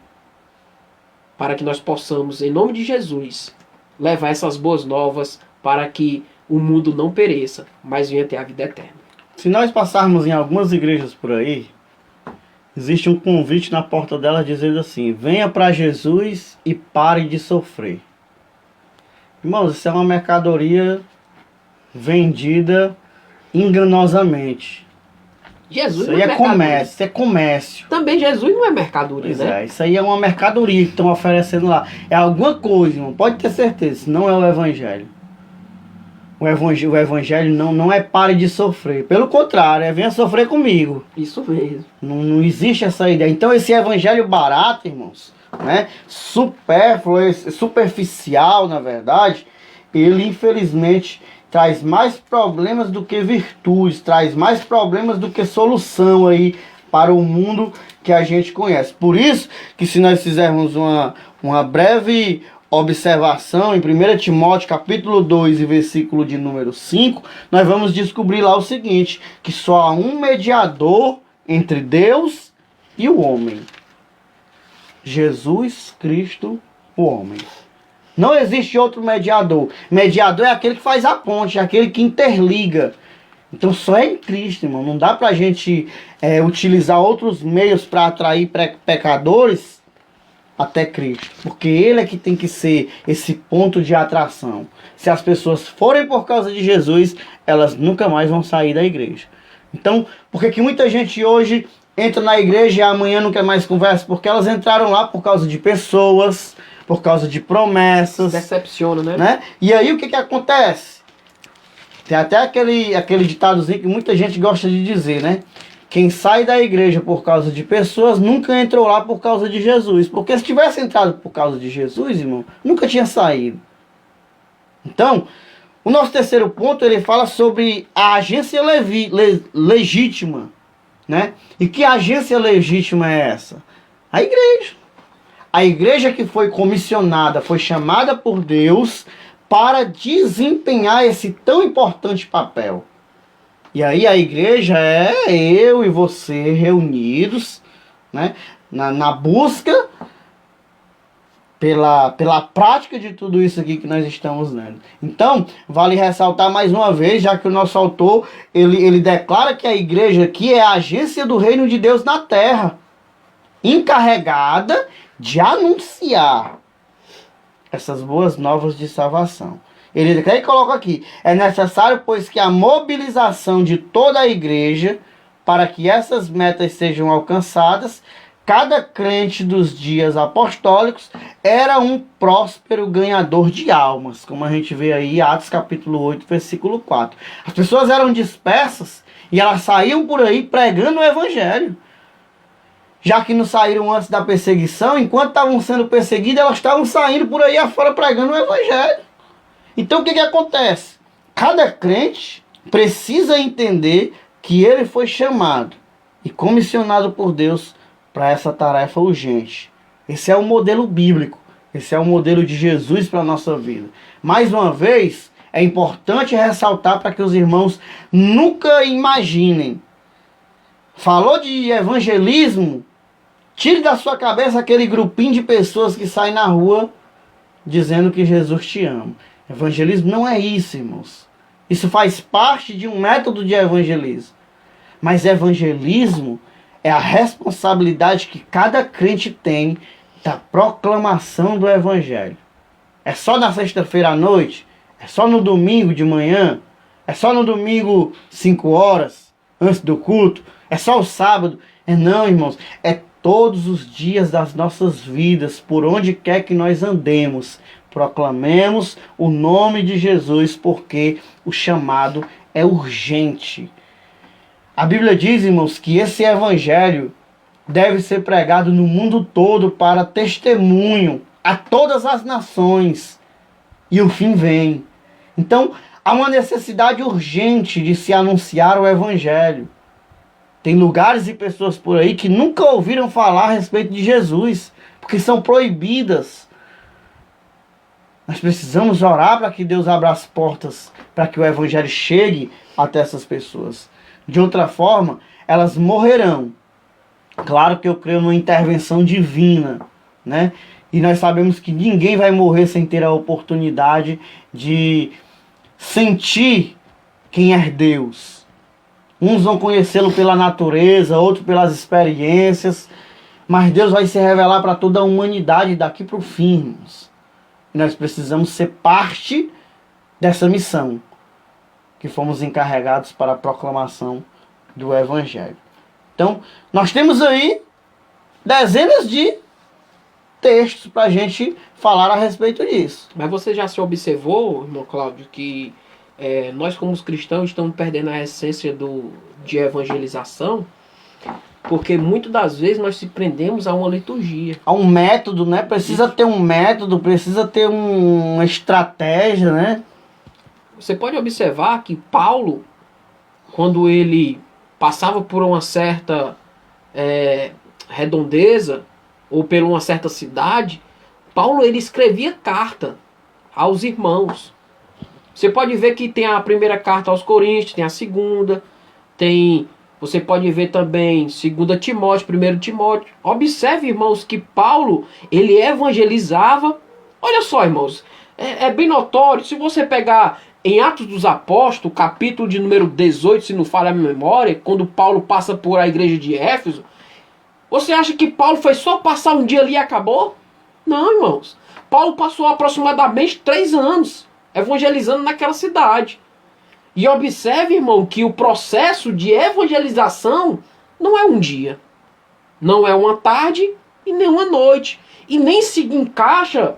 para que nós possamos, em nome de Jesus, levar essas boas novas para que o mundo não pereça, mas venha ter a vida eterna. Se nós passarmos em algumas igrejas por aí, existe um convite na porta delas dizendo assim: venha para Jesus e pare de sofrer. Irmãos, isso é uma mercadoria vendida enganosamente. Jesus isso aí é comércio, isso é comércio. Também Jesus não é mercadoria, pois né? Isso aí é uma mercadoria que estão oferecendo lá. É alguma coisa, irmão. Pode ter certeza, isso não é o Evangelho. O Evangelho não é pare de sofrer. Pelo contrário, é venha sofrer comigo. Isso mesmo. Não existe essa ideia. Então esse Evangelho barato, irmãos, né, supérfluo, superficial, na verdade, ele infelizmente traz mais problemas do que virtudes, traz mais problemas do que solução aí para o mundo que a gente conhece. Por isso que se nós fizermos uma breve observação em 1 Timóteo capítulo 2 e versículo de número 5, nós vamos descobrir lá o seguinte, que só há um mediador entre Deus e o homem. Jesus Cristo, o homem. Não existe outro mediador. Mediador é aquele que faz a ponte, é aquele que interliga, Então só é em Cristo, irmão. Não dá pra gente utilizar outros meios para atrair pecadores até Cristo. Porque Ele é que tem que ser esse ponto de atração. Se as pessoas forem por causa de Jesus, elas nunca mais vão sair da igreja. Então, por que muita gente hoje entra na igreja e amanhã não quer mais conversa? Porque elas entraram lá por causa de pessoas, por causa de promessas. Decepciona, né? E aí o que acontece? Tem até aquele ditadozinho que muita gente gosta de dizer, né? Quem sai da igreja por causa de pessoas nunca entrou lá por causa de Jesus. Porque se tivesse entrado por causa de Jesus, irmão, nunca tinha saído. Então, o nosso terceiro ponto, ele fala sobre a agência legítima, né? E que agência legítima é essa? A igreja. A igreja que foi comissionada, foi chamada por Deus para desempenhar esse tão importante papel. E aí a igreja é eu e você reunidos, né, na busca pela prática de tudo isso aqui que nós estamos lendo. Então, vale ressaltar mais uma vez, já que o nosso autor, ele declara que a igreja aqui é a agência do reino de Deus na terra, encarregada de anunciar essas boas novas de salvação. Ele coloca aqui: é necessário, pois, que a mobilização de toda a igreja para que essas metas sejam alcançadas. Cada crente dos dias apostólicos era um próspero ganhador de almas, como a gente vê aí em Atos capítulo 8, versículo 4. As pessoas eram dispersas e elas saíam por aí pregando o evangelho. Já que não saíram antes da perseguição, enquanto estavam sendo perseguidas, elas estavam saindo por aí afora pregando o evangelho. Então o que acontece? Cada crente precisa entender que ele foi chamado e comissionado por Deus para essa tarefa urgente. Esse é o modelo bíblico. Esse é o modelo de Jesus para a nossa vida. Mais uma vez, é importante ressaltar para que os irmãos nunca imaginem. Falou de evangelismo, tire da sua cabeça aquele grupinho de pessoas que saem na rua dizendo que Jesus te ama. Evangelismo não é isso, irmãos. Isso faz parte de um método de evangelismo. Mas evangelismo é a responsabilidade que cada crente tem da proclamação do evangelho. É só na sexta-feira à noite? É só no domingo de manhã? É só no domingo 5 horas antes do culto? É só o sábado? Não, irmãos. É todos os dias das nossas vidas, por onde quer que nós andemos. Proclamemos o nome de Jesus, porque o chamado é urgente. A Bíblia diz, irmãos, que esse evangelho deve ser pregado no mundo todo para testemunho a todas as nações. E o fim vem. Então, há uma necessidade urgente de se anunciar o evangelho. Tem lugares e pessoas por aí que nunca ouviram falar a respeito de Jesus, porque são proibidas. Nós precisamos orar para que Deus abra as portas, para que o evangelho chegue até essas pessoas. De outra forma, elas morrerão. Claro que eu creio numa intervenção divina, né? E nós sabemos que ninguém vai morrer sem ter a oportunidade de sentir quem é Deus. Uns vão conhecê-lo pela natureza, outros pelas experiências, mas Deus vai se revelar para toda a humanidade daqui para o fim, irmãos. E nós precisamos ser parte dessa missão que fomos encarregados para a proclamação do evangelho. Então, nós temos aí dezenas de textos para a gente falar a respeito disso. Mas você já se observou, irmão Cláudio, que nós como cristãos estamos perdendo a essência de evangelização? Porque muitas das vezes nós se prendemos a uma liturgia. A um método, né? Precisa ter um método, precisa ter uma estratégia, né? Você pode observar que Paulo, quando ele passava por uma certa redondeza, ou por uma certa cidade, Paulo ele escrevia carta aos irmãos. Você pode ver que tem a primeira carta aos Coríntios, tem a segunda, você pode ver também 2 Timóteo, 1 Timóteo. Observe, irmãos, que Paulo, ele evangelizava. Olha só, irmãos, é bem notório. Se você pegar em Atos dos Apóstolos, capítulo de número 18, se não falha a memória, quando Paulo passa por a igreja de Éfeso, você acha que Paulo foi só passar um dia ali e acabou? Não, irmãos. Paulo passou aproximadamente 3 anos evangelizando naquela cidade. E observe, irmão, que o processo de evangelização não é um dia, não é uma tarde e nem uma noite. E nem se encaixa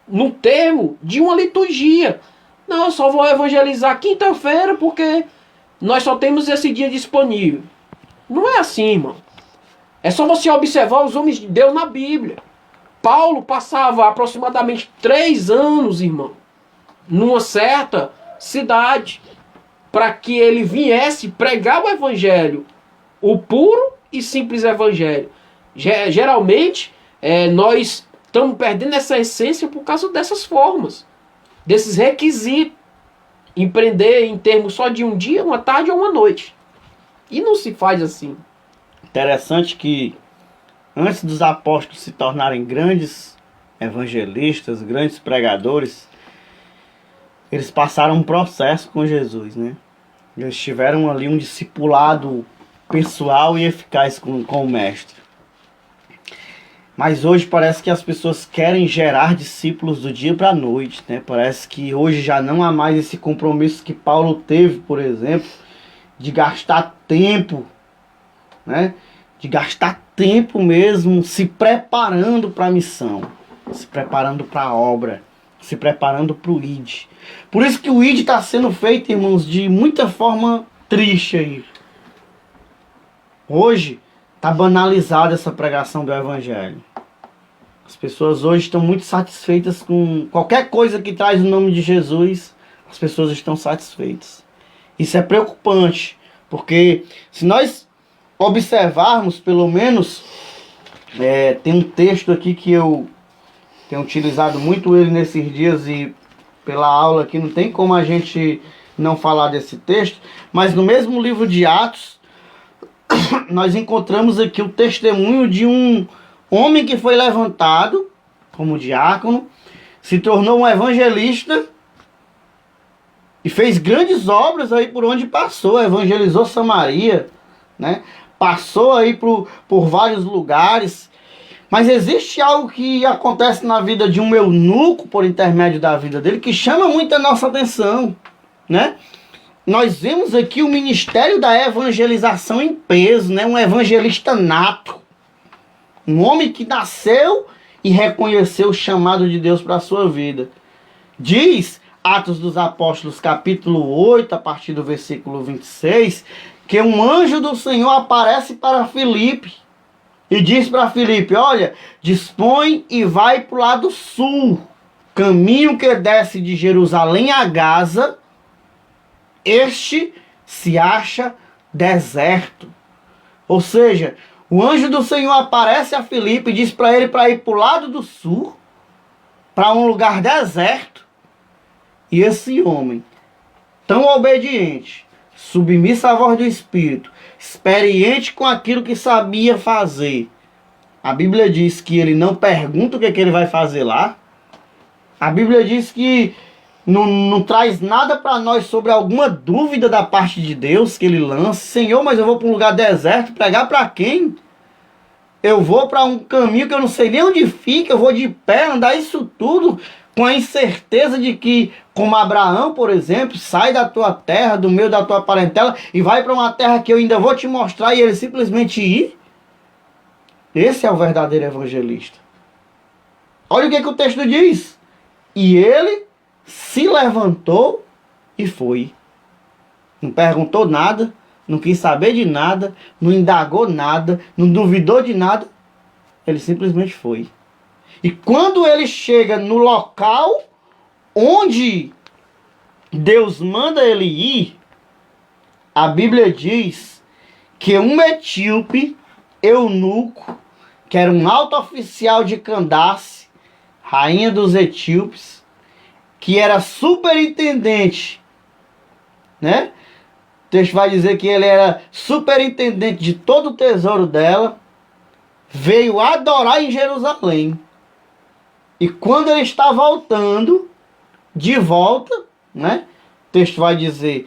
no termo de uma liturgia. Não, eu só vou evangelizar quinta-feira porque nós só temos esse dia disponível. Não é assim, irmão. É só você observar os homens de Deus na Bíblia. Paulo passava aproximadamente 3 anos, irmão, numa certa cidade, para que ele viesse pregar o evangelho, o puro e simples evangelho. Geralmente, nós estamos perdendo essa essência por causa dessas formas, desses requisitos. Empreender em termos só de um dia, uma tarde ou uma noite. E não se faz assim. Interessante que antes dos apóstolos se tornarem grandes evangelistas, grandes pregadores, eles passaram um processo com Jesus, né? Eles tiveram ali um discipulado pessoal e eficaz com o mestre. Mas hoje parece que as pessoas querem gerar discípulos do dia para a noite, né? Parece que hoje já não há mais esse compromisso que Paulo teve, por exemplo, de gastar tempo, né? De gastar tempo mesmo se preparando para a missão, se preparando para a obra, se preparando para o ID. Por isso que o ID está sendo feito, irmãos, de muita forma triste aí. Hoje está banalizada essa pregação do Evangelho. As pessoas hoje estão muito satisfeitas com qualquer coisa que traz o nome de Jesus. As pessoas estão satisfeitas. Isso é preocupante, porque se nós observarmos, pelo menos, tem um texto aqui que eu tenho utilizado muito ele nesses dias e pela aula aqui não tem como a gente não falar desse texto, mas no mesmo livro de Atos, nós encontramos aqui o testemunho de um homem que foi levantado como diácono, se tornou um evangelista e fez grandes obras aí por onde passou, evangelizou Samaria, né? Passou aí por vários lugares. Mas existe algo que acontece na vida de um eunuco por intermédio da vida dele que chama muito a nossa atenção, né? Nós vemos aqui o ministério da evangelização em peso, né? Um evangelista nato. Um homem que nasceu e reconheceu o chamado de Deus para a sua vida. Diz Atos dos Apóstolos, capítulo 8, a partir do versículo 26, que um anjo do Senhor aparece para Filipe e diz para Filipe: olha, dispõe e vai para o lado sul, caminho que desce de Jerusalém a Gaza, este se acha deserto. Ou seja, o anjo do Senhor aparece a Filipe e diz para ele para ir para o lado do sul, para um lugar deserto. E esse homem, tão obediente, submisso à voz do Espírito, experiente com aquilo que sabia fazer, a Bíblia diz que ele não pergunta o que ele vai fazer lá. A Bíblia diz que não traz nada para nós sobre alguma dúvida da parte de Deus que ele lança. Senhor, mas eu vou para um lugar deserto, pregar para quem? Eu vou para um caminho que eu não sei nem onde fica, eu vou de pé, andar isso tudo com a incerteza de que, como Abraão, por exemplo, sai da tua terra, do meio da tua parentela e vai para uma terra que eu ainda vou te mostrar, e ele simplesmente ir. Esse é o verdadeiro evangelista. Olha o que o texto diz. E ele se levantou e foi. Não perguntou nada, não quis saber de nada, não indagou nada, não duvidou de nada. Ele simplesmente foi. E quando ele chega no local onde Deus manda ele ir, a Bíblia diz que um etíope, eunuco, que era um alto oficial de Candace, rainha dos etíopes, que era superintendente, né? O texto vai dizer que ele era superintendente de todo o tesouro dela, veio adorar em Jerusalém. E quando ele está voltando, de volta, né? texto vai dizer: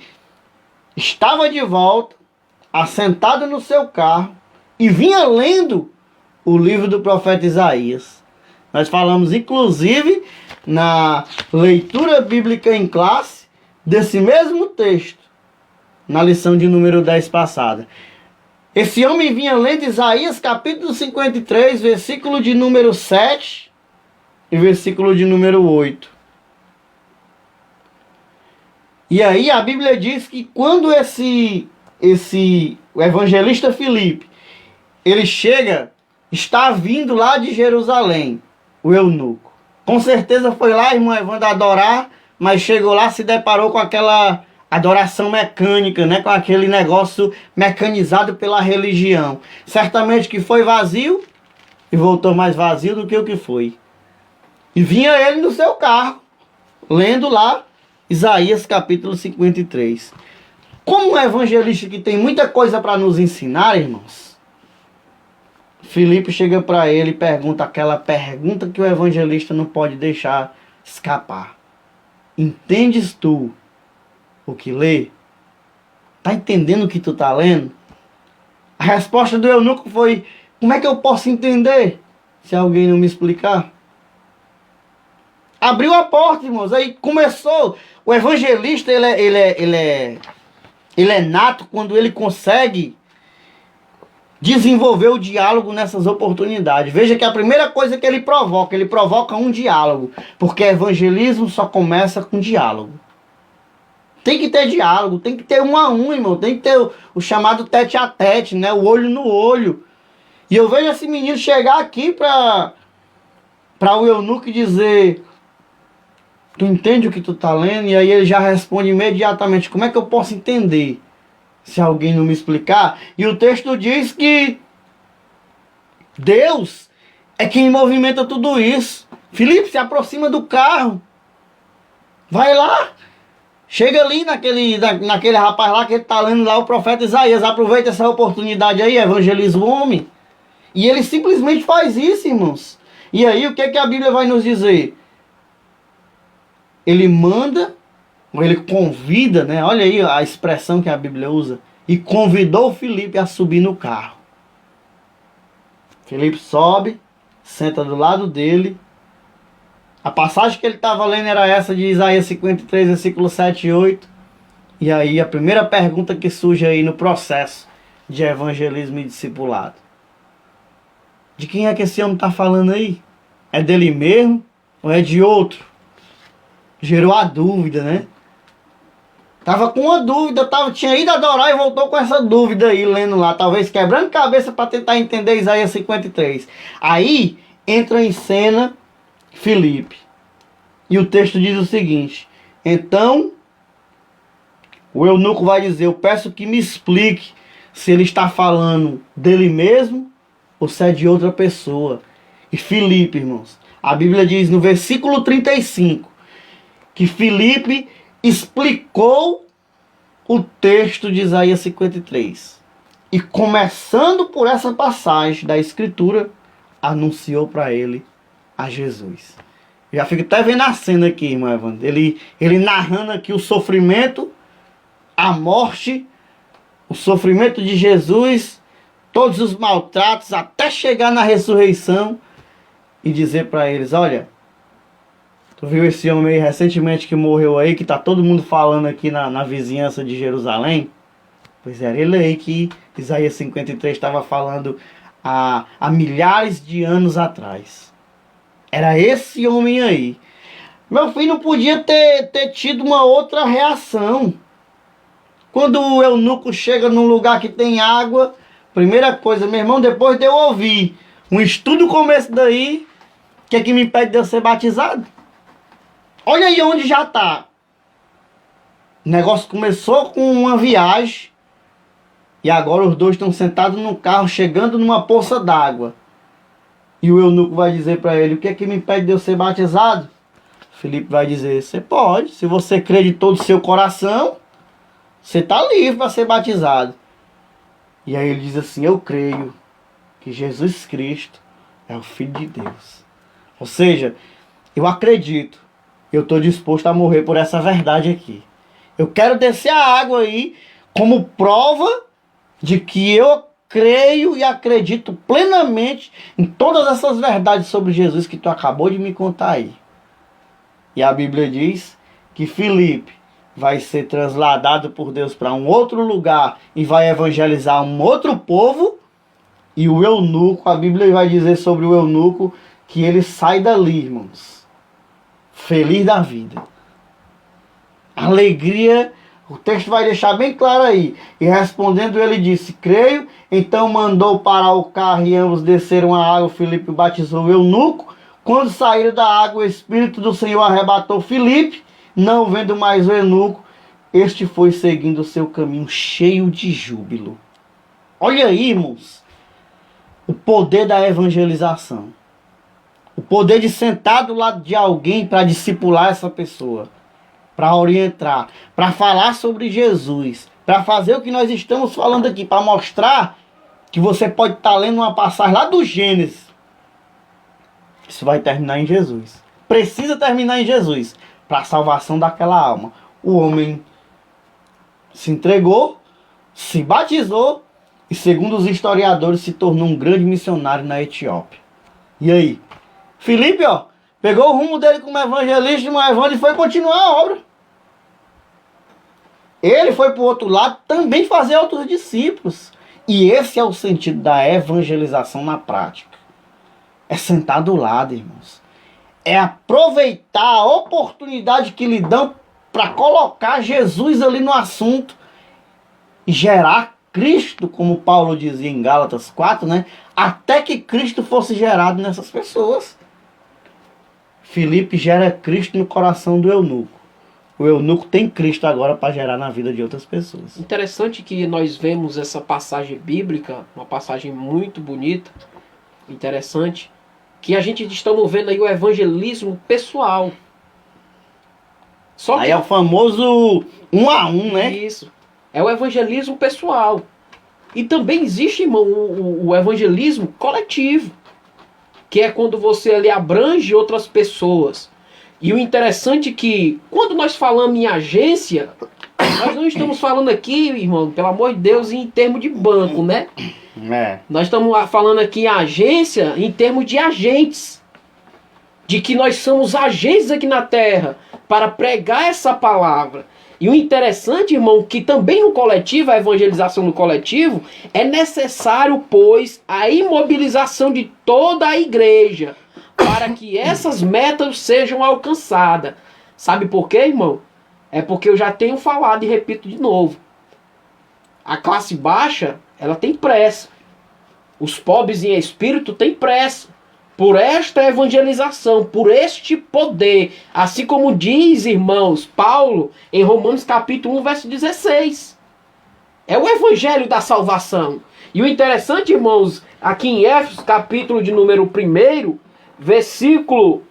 estava de volta, assentado no seu carro, e vinha lendo o livro do profeta Isaías. Nós falamos, inclusive, na leitura bíblica em classe, desse mesmo texto, na lição de número 10 passada. Esse homem vinha lendo Isaías capítulo 53, versículo de número 7 e versículo de número 8. E aí a Bíblia diz que quando o evangelista Filipe, ele chega, está vindo lá de Jerusalém, o eunuco. Com certeza foi lá, irmão Evandro, adorar, mas chegou lá, se deparou com aquela adoração mecânica, né? Com aquele negócio mecanizado pela religião. Certamente que foi vazio e voltou mais vazio do que o que foi. E vinha ele no seu carro, lendo lá Isaías capítulo 53. Como um evangelista que tem muita coisa para nos ensinar, irmãos, Filipe chega para ele e pergunta aquela pergunta que o evangelista não pode deixar escapar. Entendes tu o que lê? Tá entendendo o que tu tá lendo? A resposta do eunuco foi: como é que eu posso entender se alguém não me explicar? Abriu a porta, irmãos, aí começou. O evangelista, ele é nato quando ele consegue desenvolver o diálogo nessas oportunidades. Veja que a primeira coisa que ele provoca um diálogo, porque evangelismo só começa com diálogo. Tem que ter diálogo, tem que ter um a um, irmão. Tem que ter o chamado tete a tete, né? O olho no olho. E eu vejo esse menino chegar aqui para o eunuco e dizer: tu entende o que tu tá lendo? E aí ele já responde imediatamente: como é que eu posso entender se alguém não me explicar? E o texto diz que Deus é quem movimenta tudo isso. Filipe, se aproxima do carro. Vai lá. Chega ali naquele rapaz lá que ele está lendo lá o profeta Isaías. Aproveita essa oportunidade aí, evangeliza o homem. E ele simplesmente faz isso, irmãos. E aí o que a Bíblia vai nos dizer? Ele manda, ou ele convida, né? Olha aí a expressão que a Bíblia usa. E convidou Filipe a subir no carro. Filipe sobe, senta do lado dele. A passagem que ele estava lendo era essa de Isaías 53, versículo 7 e 8. E aí a primeira pergunta que surge aí no processo de evangelismo e discipulado: de quem é que esse homem está falando aí? É dele mesmo ou é de outro? Gerou a dúvida, né? Tava com uma dúvida, tinha ido adorar e voltou com essa dúvida aí, lendo lá, talvez quebrando cabeça para tentar entender Isaías 53. Aí entra em cena Filipe. E o texto diz o seguinte: então o eunuco vai dizer: eu peço que me explique se ele está falando dele mesmo ou se é de outra pessoa. E Filipe, irmãos, a Bíblia diz no versículo 35 que Filipe explicou o texto de Isaías 53. E começando por essa passagem da Escritura, anunciou para ele a Jesus. Já fico até vendo a cena aqui, irmão Evandro. Ele narrando aqui o sofrimento, a morte, o sofrimento de Jesus, todos os maltratos, até chegar na ressurreição e dizer para eles: olha, tu viu esse homem aí recentemente que morreu aí, que tá todo mundo falando aqui na vizinhança de Jerusalém? Pois era ele aí que Isaías 53 estava falando há milhares de anos atrás. Era esse homem aí. Meu filho não podia ter tido uma outra reação. Quando o eunuco chega num lugar que tem água, primeira coisa, meu irmão, depois de eu ouvir um estudo como esse daí, o que é que me impede de eu ser batizado? Olha aí onde já está. O negócio começou com uma viagem e agora os dois estão sentados no carro, chegando numa poça d'água. E o eunuco vai dizer para ele: o que é que me impede de eu ser batizado? Filipe vai dizer: você pode, se você crê de todo o seu coração, você está livre para ser batizado. E aí ele diz assim: eu creio que Jesus Cristo é o Filho de Deus. Ou seja, eu acredito, eu estou disposto a morrer por essa verdade aqui. Eu quero descer a água aí como prova de que eu creio e acredito plenamente em todas essas verdades sobre Jesus que tu acabou de me contar aí. E a Bíblia diz que Filipe vai ser trasladado por Deus para um outro lugar e vai evangelizar um outro povo. E o eunuco, a Bíblia vai dizer sobre o eunuco que ele sai dali, irmãos, feliz da vida. Alegria, o texto vai deixar bem claro aí. E respondendo ele disse, creio. Então mandou parar o carro e ambos desceram a água. Filipe batizou o eunuco. Quando saíram da água, o Espírito do Senhor arrebatou Filipe. Não vendo mais o eunuco, este foi seguindo o seu caminho cheio de júbilo. Olha aí, irmãos, o poder da evangelização. O poder de sentar do lado de alguém para discipular essa pessoa, para orientar, para falar sobre Jesus, para fazer o que nós estamos falando aqui, para mostrar que você pode estar lendo uma passagem lá do Gênesis. Isso vai terminar em Jesus. Precisa terminar em Jesus, para a salvação daquela alma. O homem se entregou, se batizou e, segundo os historiadores, se tornou um grande missionário na Etiópia. E aí? Filipe, ó, pegou o rumo dele como evangelista e evangélico e foi continuar a obra. Ele foi para o outro lado também fazer outros discípulos. E esse é o sentido da evangelização na prática. É sentar do lado, irmãos. É aproveitar a oportunidade que lhe dão para colocar Jesus ali no assunto e gerar Cristo, como Paulo dizia em Gálatas 4, né? Até que Cristo fosse gerado nessas pessoas. Filipe gera Cristo no coração do eunuco. O eunuco tem Cristo agora para gerar na vida de outras pessoas. Interessante que nós vemos essa passagem bíblica, uma passagem muito bonita, interessante, que a gente estamos vendo aí o evangelismo pessoal. Só que aí é o famoso 1 a 1, né? Isso. É o evangelismo pessoal. E também existe, irmão, o evangelismo coletivo, que é quando você ali abrange outras pessoas. E o interessante é que, quando nós falamos em agência, nós não estamos falando aqui, irmão, pelo amor de Deus, em termos de banco, né? Nós estamos falando aqui em agência em termos de agentes. De que nós somos agentes aqui na terra para pregar essa palavra. E o interessante, irmão, que também no coletivo, a evangelização no coletivo, é necessário, pois, a imobilização de toda a igreja para que essas metas sejam alcançadas. Sabe por quê, irmão? É porque eu já tenho falado e repito de novo. A classe baixa, ela tem pressa. Os pobres em espírito têm pressa. Por esta evangelização, por este poder, assim como diz, irmãos, Paulo, em Romanos capítulo 1, verso 16. É o evangelho da salvação. E o interessante, irmãos, aqui em Éfeso, capítulo de número 1, versículo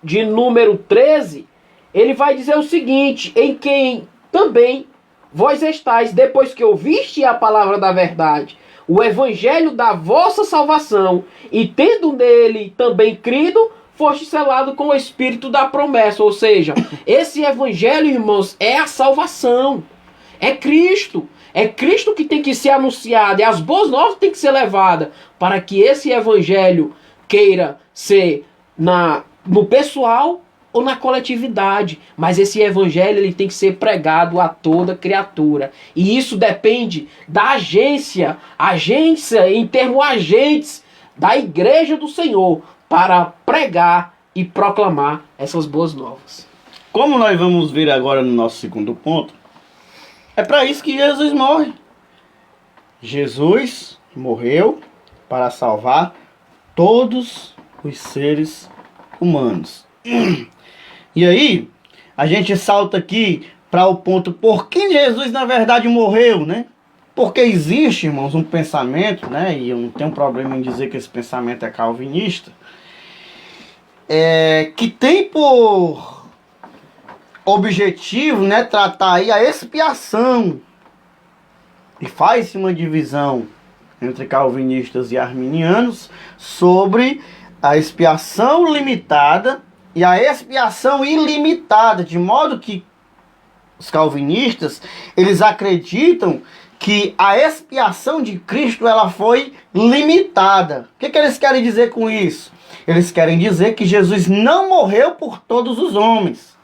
de número 13, ele vai dizer o seguinte, em quem também vós estáis, depois que ouviste a palavra da verdade, o evangelho da vossa salvação, e tendo nele também crido, foste selado com o espírito da promessa. Ou seja, esse evangelho, irmãos, é a salvação. É Cristo. É Cristo que tem que ser anunciado. E as boas novas têm que ser levadas para que esse evangelho queira ser no pessoal ou na coletividade, mas esse evangelho ele tem que ser pregado a toda criatura, e isso depende da agência em termos agentes da igreja do Senhor, para pregar e proclamar essas boas novas. Como nós vamos ver agora no nosso segundo ponto, é para isso que Jesus morre. Jesus morreu para salvar todos os seres humanos. E aí, a gente salta aqui para o ponto por que Jesus na verdade morreu, né? Porque existe, irmãos, um pensamento, né? E eu não tenho problema em dizer que esse pensamento é calvinista, que tem por objetivo, né, tratar aí a expiação. E faz-se uma divisão entre calvinistas e arminianos sobre a expiação limitada e a expiação ilimitada, de modo que os calvinistas, eles acreditam que a expiação de Cristo ela foi limitada. O que eles querem dizer com isso? Eles querem dizer que Jesus não morreu por todos os homens.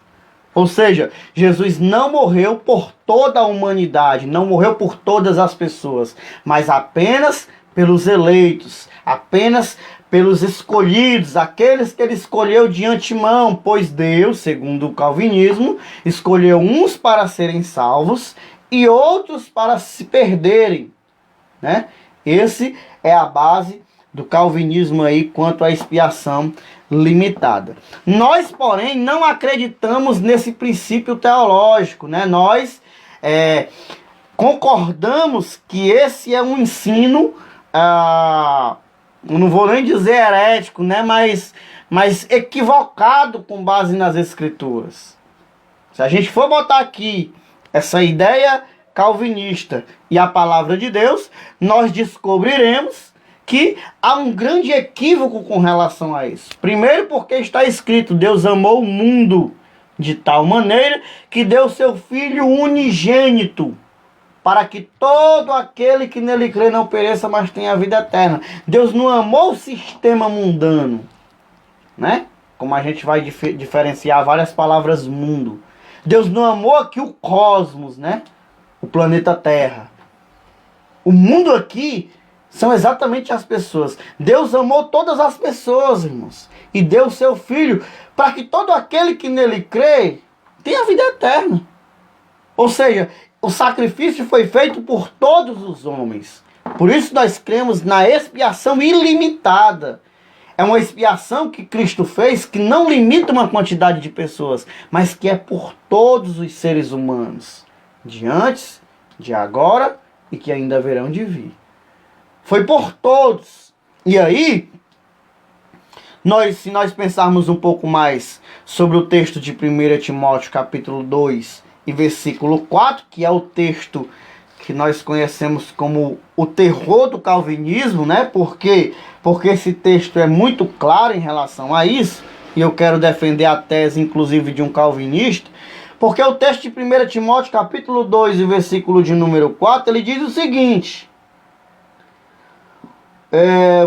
Ou seja, Jesus não morreu por toda a humanidade, não morreu por todas as pessoas, mas apenas pelos eleitos, apenas pelos escolhidos, aqueles que ele escolheu de antemão, pois Deus, segundo o calvinismo, escolheu uns para serem salvos e outros para se perderem, né? Esse é a base do calvinismo aí quanto à expiação limitada. Nós, porém, não acreditamos nesse princípio teológico, né? Nós concordamos que esse é um ensino, não vou nem dizer herético, né? Mas equivocado com base nas Escrituras. Se a gente for botar aqui essa ideia calvinista e a palavra de Deus, nós descobriremos que há um grande equívoco com relação a isso. Primeiro porque está escrito, Deus amou o mundo de tal maneira que deu seu Filho unigênito, para que todo aquele que nele crê não pereça, mas tenha a vida eterna. Deus não amou o sistema mundano, né? Como a gente vai diferenciar várias palavras mundo. Deus não amou aqui o cosmos, né? O planeta Terra. O mundo aqui são exatamente as pessoas. Deus amou todas as pessoas, irmãos. E deu o seu Filho para que todo aquele que nele crê tenha a vida eterna. Ou seja, o sacrifício foi feito por todos os homens. Por isso nós cremos na expiação ilimitada. É uma expiação que Cristo fez que não limita uma quantidade de pessoas, mas que é por todos os seres humanos. De antes, de agora e que ainda haverão de vir. Foi por todos. E aí, se nós pensarmos um pouco mais sobre o texto de 1 Timóteo capítulo 2 e versículo 4, que é o texto que nós conhecemos como o terror do calvinismo, né? Porque esse texto é muito claro em relação a isso, e eu quero defender a tese, inclusive, de um calvinista, porque o texto de 1 Timóteo capítulo 2 e versículo de número 4, ele diz o seguinte...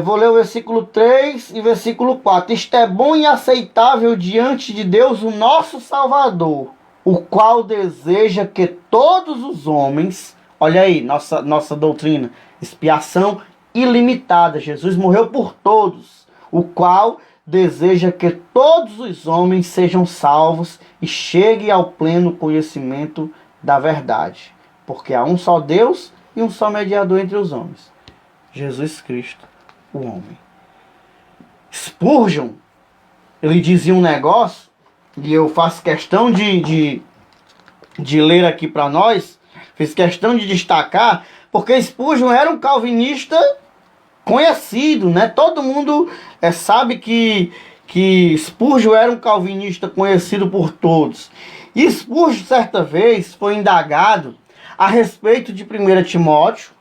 vou ler o versículo 3 e versículo 4. Isto é bom e aceitável diante de Deus, o nosso Salvador, o qual deseja que todos os homens... Olha aí, nossa doutrina. Expiação ilimitada. Jesus morreu por todos. O qual deseja que todos os homens sejam salvos e cheguem ao pleno conhecimento da verdade. Porque há um só Deus e um só mediador entre os homens. Jesus Cristo, o homem. Spurgeon, ele dizia um negócio, e eu faço questão de ler aqui para nós, fiz questão de destacar, porque Spurgeon era um calvinista conhecido, né? Todo mundo sabe que Spurgeon era um calvinista conhecido por todos. E Spurgeon, certa vez, foi indagado a respeito de 1 Timóteo,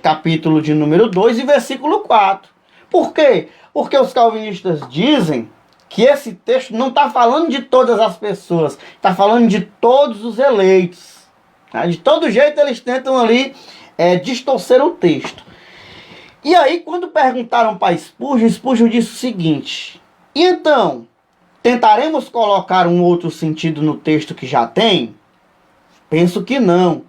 capítulo de número 2 e versículo 4. Por quê? Porque os calvinistas dizem que esse texto não está falando de todas as pessoas, está falando de todos os eleitos. De todo jeito eles tentam ali distorcer o texto. E aí quando perguntaram para Spurgeon, Spurgeon disse o seguinte: e então, tentaremos colocar um outro sentido no texto que já tem? Penso que não.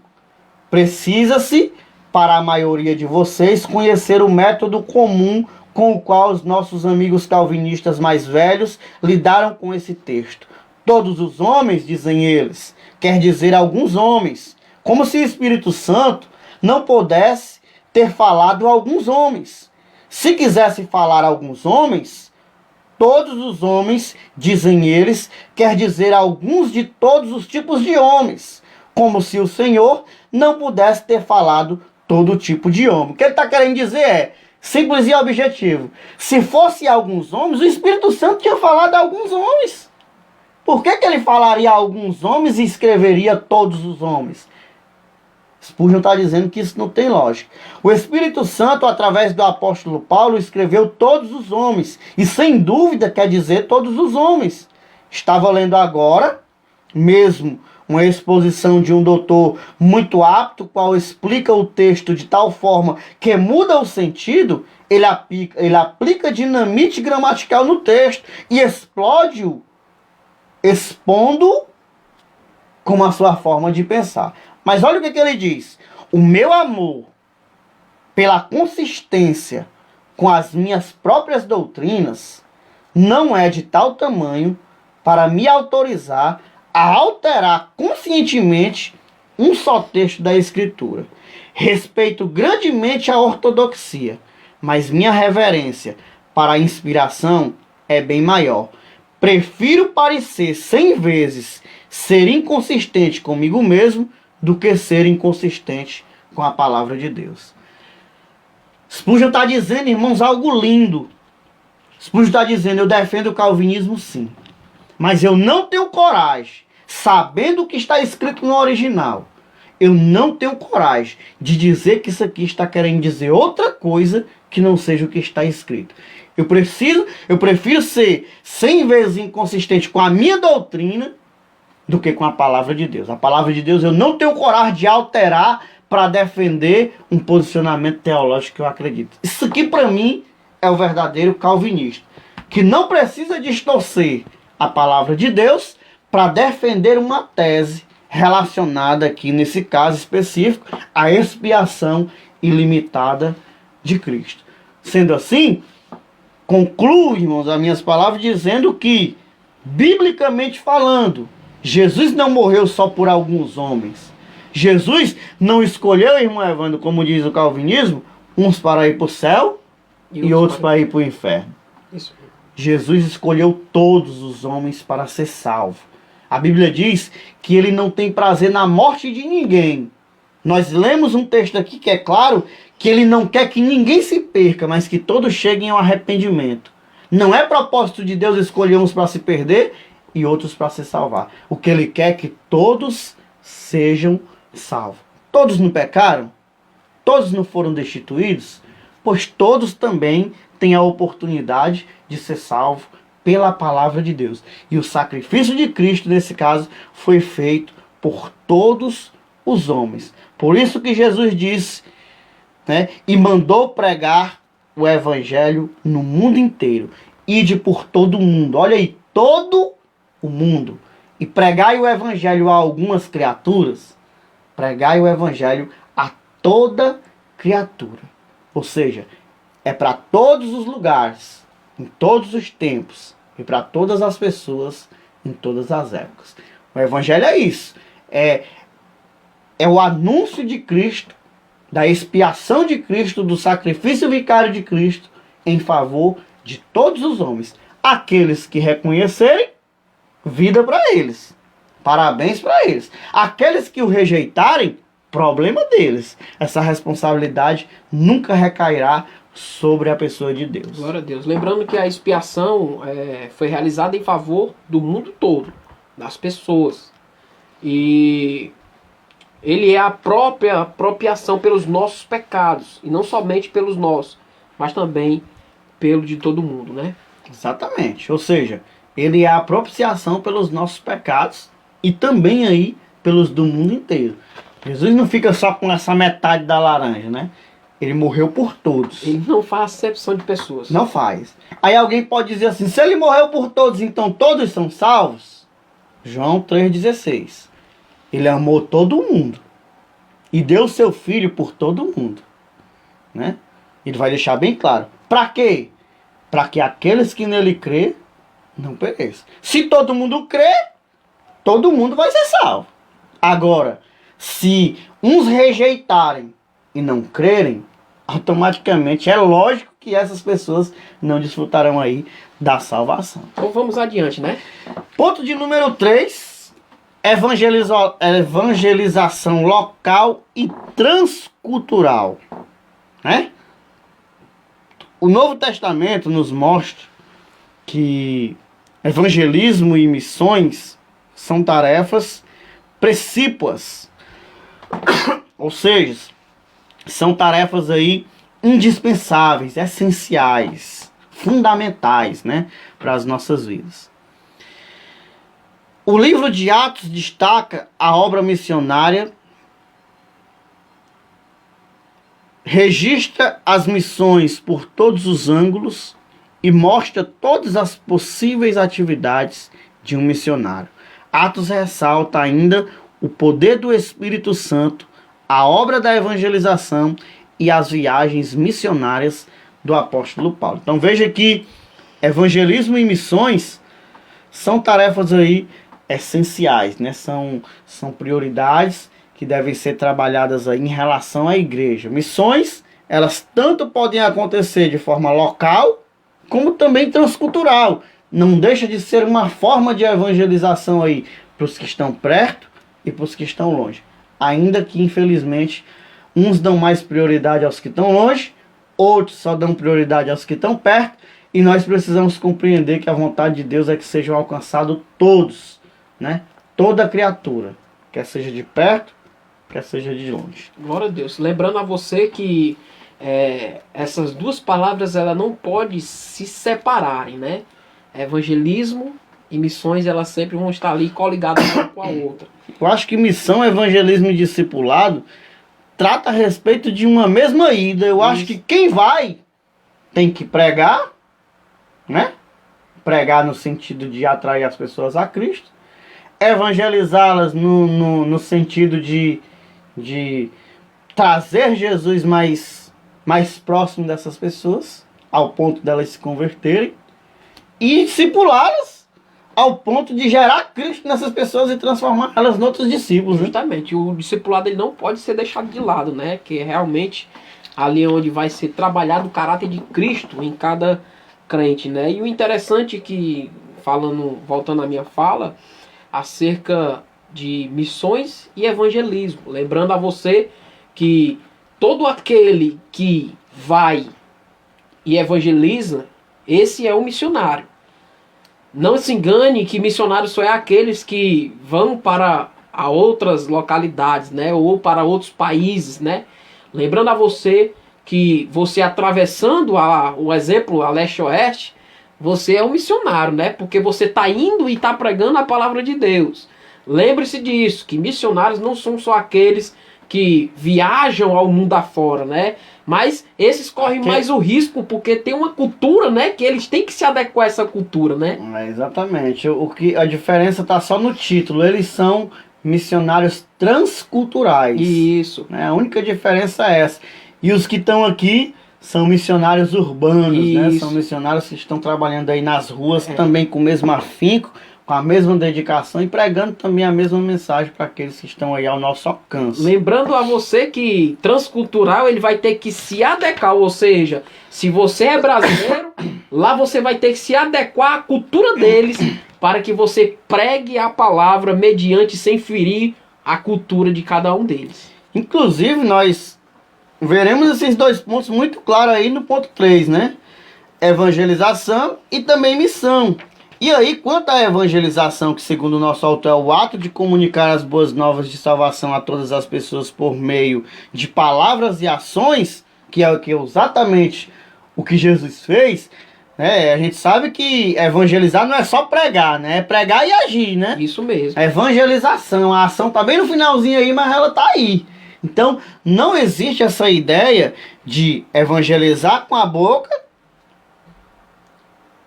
Precisa-se, para a maioria de vocês, conhecer o método comum com o qual os nossos amigos calvinistas mais velhos lidaram com esse texto. Todos os homens, dizem eles, quer dizer alguns homens, como se o Espírito Santo não pudesse ter falado a alguns homens. Se quisesse falar a alguns homens, todos os homens, dizem eles, quer dizer alguns de todos os tipos de homens, como se o Senhor não pudesse ter falado todo tipo de homem. O que ele está querendo dizer é simples e objetivo. Se fosse alguns homens, o Espírito Santo tinha falado a alguns homens. Por que ele falaria a alguns homens e escreveria todos os homens? Spurgeon está dizendo que isso não tem lógica. O Espírito Santo, através do apóstolo Paulo, escreveu todos os homens. E sem dúvida quer dizer todos os homens. Estava lendo agora, mesmo uma exposição de um doutor muito apto, qual explica o texto de tal forma que muda o sentido, ele aplica dinamite gramatical no texto e explode-o, expondo como a sua forma de pensar. Mas olha o que ele diz. O meu amor pela consistência com as minhas próprias doutrinas não é de tal tamanho para me autorizar a alterar conscientemente um só texto da Escritura. Respeito grandemente a ortodoxia, mas minha reverência para a inspiração é bem maior. Prefiro parecer 100 vezes ser inconsistente comigo mesmo do que ser inconsistente com a palavra de Deus. Spurgeon está dizendo, irmãos, algo lindo. Spurgeon está dizendo, eu defendo o calvinismo sim, mas eu não tenho coragem, sabendo o que está escrito no original, eu não tenho coragem de dizer que isso aqui está querendo dizer outra coisa que não seja o que está escrito. Eu prefiro ser 100 vezes inconsistente com a minha doutrina do que com a palavra de Deus. A palavra de Deus eu não tenho coragem de alterar para defender um posicionamento teológico que eu acredito. Isso aqui para mim é o verdadeiro calvinista, que não precisa distorcer a palavra de Deus para defender uma tese relacionada aqui, nesse caso específico, à expiação ilimitada de Cristo. Sendo assim, concluo, irmãos, as minhas palavras dizendo que, biblicamente falando, Jesus não morreu só por alguns homens. Jesus não escolheu, irmão Evandro, como diz o calvinismo, uns para ir para o céu e outros para ir para o inferno. Isso. Jesus escolheu todos os homens para ser salvo. A Bíblia diz que ele não tem prazer na morte de ninguém. Nós lemos um texto aqui que é claro que ele não quer que ninguém se perca, mas que todos cheguem ao arrependimento. Não é propósito de Deus escolher uns para se perder e outros para se salvar. O que ele quer é que todos sejam salvos. Todos não pecaram? Todos não foram destituídos? Pois todos também têm a oportunidade de ser salvos pela palavra de Deus. E o sacrifício de Cristo, nesse caso, foi feito por todos os homens. Por isso que Jesus disse, né, e mandou pregar o evangelho no mundo inteiro. Ide por todo o mundo. Olha aí, todo o mundo. E pregai o evangelho a algumas criaturas. Pregai o evangelho a toda criatura. Ou seja, é para todos os lugares, em todos os tempos, e para todas as pessoas, em todas as épocas. O evangelho é isso. É o anúncio de Cristo, da expiação de Cristo, do sacrifício vicário de Cristo, em favor de todos os homens. Aqueles que reconhecerem, vida para eles. Parabéns para eles. Aqueles que o rejeitarem, problema deles. Essa responsabilidade nunca recairá sobre a pessoa de Deus. Glória a Deus. Lembrando que a expiação foi realizada em favor do mundo todo, das pessoas. E ele é a própria propiação pelos nossos pecados. E não somente pelos nossos, mas também pelo de todo mundo, né? Exatamente. Ou seja, ele é a propiciação pelos nossos pecados e também aí pelos do mundo inteiro. Jesus não fica só com essa metade da laranja, né? Ele morreu por todos. Ele não faz acepção de pessoas. Não faz. Aí alguém pode dizer assim, se ele morreu por todos, então todos são salvos? João 3,16. Ele amou todo mundo. E deu seu filho por todo mundo. Né? Ele vai deixar bem claro. Para quê? Para que aqueles que nele crê não pereçam. Se todo mundo crê, todo mundo vai ser salvo. Agora, se uns rejeitarem e não crerem, automaticamente é lógico que essas pessoas não desfrutarão aí da salvação. Então vamos adiante, né? Ponto de número 3, evangelização local e transcultural. Né? O Novo Testamento nos mostra que evangelismo e missões são tarefas precípuas. Ou seja, são tarefas aí indispensáveis, essenciais, fundamentais, né, para as nossas vidas. O livro de Atos destaca a obra missionária, registra as missões por todos os ângulos e mostra todas as possíveis atividades de um missionário. Atos ressalta ainda o poder do Espírito Santo, a obra da evangelização e as viagens missionárias do apóstolo Paulo. Então veja que evangelismo e missões são tarefas aí essenciais, né? São prioridades que devem ser trabalhadas aí em relação à igreja. Missões, elas tanto podem acontecer de forma local, como também transcultural. Não deixa de ser uma forma de evangelização aí para os que estão perto e para os que estão longe. Ainda que, infelizmente, uns dão mais prioridade aos que estão longe, outros só dão prioridade aos que estão perto, e nós precisamos compreender que a vontade de Deus é que sejam alcançados todos, né? Toda criatura, quer seja de perto, quer seja de longe. Glória a Deus. Lembrando a você que essas duas palavras ela não podem se separarem, né? Evangelismo e missões, elas sempre vão estar ali coligadas uma com a outra. Eu acho que missão, evangelismo e discipulado trata a respeito de uma mesma ida. Eu acho que quem vai tem que pregar, né? Pregar no sentido de atrair as pessoas a Cristo. Evangelizá-las no sentido de trazer Jesus mais próximo dessas pessoas, ao ponto delas se converterem. E discipulá-las ao ponto de gerar Cristo nessas pessoas e transformar elas em outros discípulos. Né? Justamente, o discipulado ele não pode ser deixado de lado, né? Que é realmente ali onde vai ser trabalhado o caráter de Cristo em cada crente, né? E o interessante é que, voltando à minha fala, acerca de missões e evangelismo, lembrando a você que todo aquele que vai e evangeliza, esse é o missionário. Não se engane que missionário só é aqueles que vão para outras localidades, né? Ou para outros países, né? Lembrando a você que você atravessando o exemplo a leste-oeste, você é um missionário, né? Porque você está indo e está pregando a palavra de Deus. Lembre-se disso, que missionários não são só aqueles que viajam ao mundo afora, né? Mas esses correm mais o risco porque tem uma cultura, né? Que eles têm que se adequar a essa cultura, né? Exatamente. A diferença está só no título. Eles são missionários transculturais. Isso. Né? A única diferença é essa. E os que estão aqui são missionários urbanos, né? São missionários que estão trabalhando aí nas ruas também com o mesmo afinco, com a mesma dedicação e pregando também a mesma mensagem para aqueles que estão aí ao nosso alcance. Lembrando a você que transcultural ele vai ter que se adequar, ou seja, se você é brasileiro, lá você vai ter que se adequar à cultura deles para que você pregue a palavra mediante sem ferir a cultura de cada um deles. Inclusive nós veremos esses dois pontos muito claros aí no ponto 3, né? Evangelização e também missão. E aí, quanto à evangelização, que segundo o nosso autor é o ato de comunicar as boas novas de salvação a todas as pessoas por meio de palavras e ações, que é exatamente o que Jesus fez, né? A gente sabe que evangelizar não é só pregar, né? É pregar e agir, né? Isso mesmo. A evangelização, a ação tá bem no finalzinho aí, mas ela tá aí. Então, não existe essa ideia de evangelizar com a boca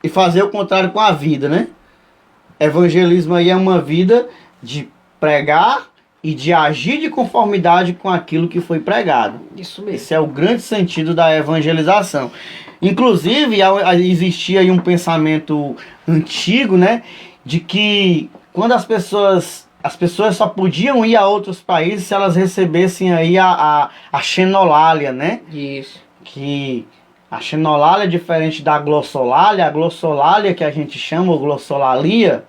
e fazer o contrário com a vida, né? Evangelismo aí é uma vida de pregar e de agir de conformidade com aquilo que foi pregado. Isso mesmo. Esse é o grande sentido da evangelização. Inclusive, existia aí um pensamento antigo, né? De que quando as pessoas só podiam ir a outros países se elas recebessem aí a xenolalia, né? Isso. Que a xenolalia é diferente da glossolalia. A glossolalia que a gente chama, ou glossolalia,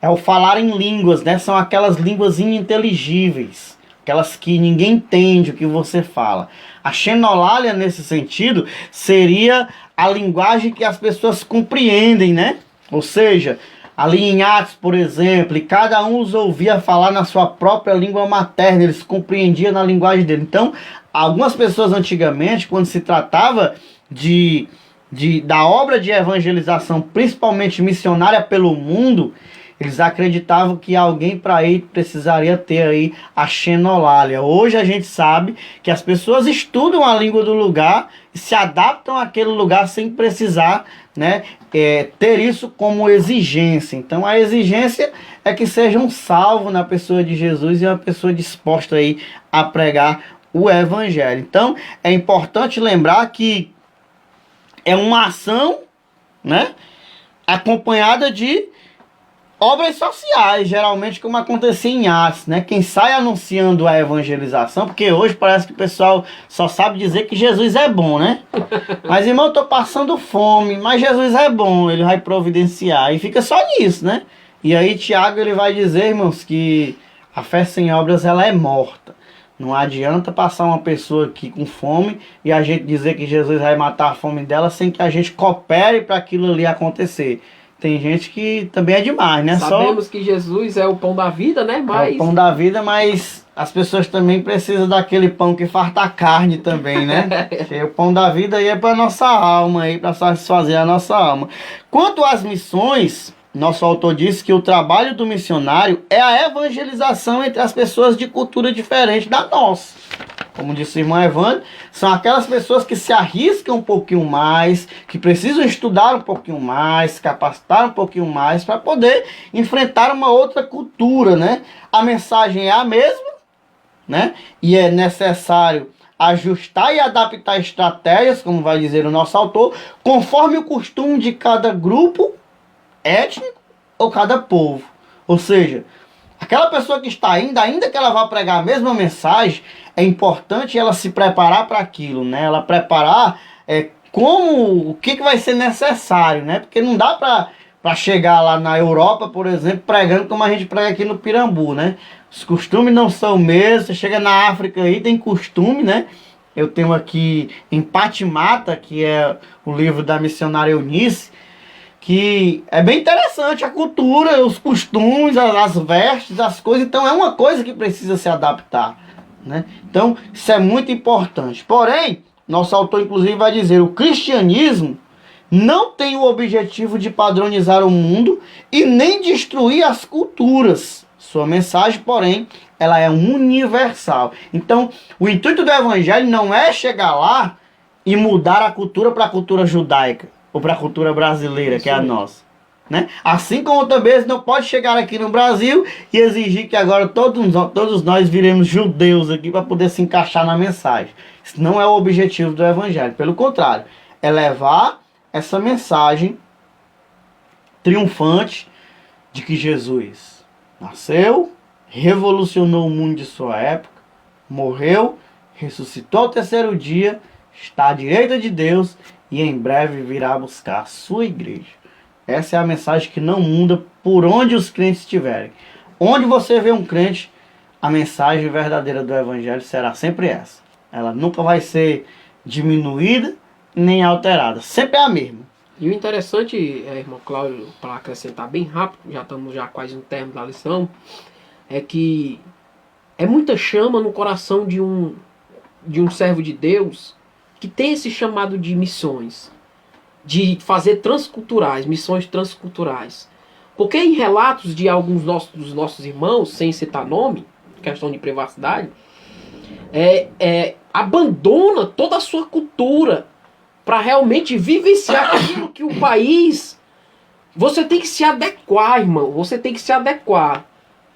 é o falar em línguas, né? São aquelas línguas ininteligíveis, aquelas que ninguém entende o que você fala. A xenolalia, nesse sentido, seria a linguagem que as pessoas compreendem, né? Ou seja, ali em Atos, por exemplo, e cada um os ouvia falar na sua própria língua materna, eles compreendiam na linguagem dele. Então, algumas pessoas antigamente, quando se tratava da obra de evangelização, principalmente missionária pelo mundo, Eles acreditavam que alguém para ir precisaria ter aí a xenolalia. Hoje a gente sabe que as pessoas estudam a língua do lugar e se adaptam àquele lugar sem precisar, né, ter isso como exigência. Então a exigência é que sejam salvos na pessoa de Jesus e uma pessoa disposta aí a pregar o evangelho. Então é importante lembrar que é uma ação, né, acompanhada de obras sociais, geralmente como acontecia em Atos, né? Quem sai anunciando a evangelização, porque hoje parece que o pessoal só sabe dizer que Jesus é bom, né? Mas, irmão, eu tô passando fome, mas Jesus é bom, ele vai providenciar, e fica só nisso, né? E aí Tiago, ele vai dizer, irmãos, que a fé sem obras, ela é morta. Não adianta passar uma pessoa aqui com fome e a gente dizer que Jesus vai matar a fome dela sem que a gente coopere para aquilo ali acontecer. Tem gente que também é demais, né? Sabemos que Jesus é o pão da vida, né? Mas... É o pão da vida, mas as pessoas também precisam daquele pão que farta a carne também, né? O pão da vida aí é para nossa alma, aí para satisfazer a nossa alma. Quanto às missões, nosso autor disse que o trabalho do missionário é a evangelização entre as pessoas de cultura diferente da nossa. Como disse o irmão Evandro, são aquelas pessoas que se arriscam um pouquinho mais, que precisam estudar um pouquinho mais, se capacitar um pouquinho mais para poder enfrentar uma outra cultura, né? A mensagem é a mesma, né? E é necessário ajustar e adaptar estratégias, como vai dizer o nosso autor, conforme o costume de cada grupo étnico ou cada povo. Ou seja, aquela pessoa que está indo, ainda que ela vá pregar a mesma mensagem, é importante ela se preparar para aquilo, né? Ela preparar o que vai ser necessário, né? Porque não dá para chegar lá na Europa, por exemplo, pregando como a gente prega aqui no Pirambu, né? Os costumes não são mesmos. Você chega na África aí, tem costume, né? Eu tenho aqui em Patimata, que é o livro da missionária Eunice, que é bem interessante a cultura, os costumes, as vestes, as coisas. Então é uma coisa que precisa se adaptar, né? Então isso é muito importante. Porém, nosso autor inclusive vai dizer: o cristianismo não tem o objetivo de padronizar o mundo e nem destruir as culturas. Sua mensagem, porém, ela é universal. Então o intuito do evangelho não é chegar lá e mudar a cultura para a cultura judaica ou para a cultura brasileira, que é a nossa, né? Assim como também não pode chegar aqui no Brasil e exigir que agora todos nós viremos judeus aqui para poder se encaixar na mensagem. Isso não é o objetivo do evangelho. Pelo contrário, é levar essa mensagem triunfante de que Jesus nasceu, revolucionou o mundo de sua época, morreu, ressuscitou ao terceiro dia, está à direita de Deus e em breve virá buscar a sua igreja. Essa é a mensagem que não muda por onde os crentes estiverem. Onde você vê um crente, a mensagem verdadeira do evangelho será sempre essa. Ela nunca vai ser diminuída nem alterada. Sempre é a mesma. E o interessante, irmão Cláudio, para acrescentar bem rápido, já estamos quase no término da lição, é que é muita chama no coração de um servo de Deus que tem esse chamado de missões, de fazer transculturais, missões transculturais. Porque em relatos de alguns dos nossos irmãos, sem citar nome, questão de privacidade, abandona toda a sua cultura para realmente vivenciar aquilo que o país... Você tem que se adequar, irmão, você tem que se adequar.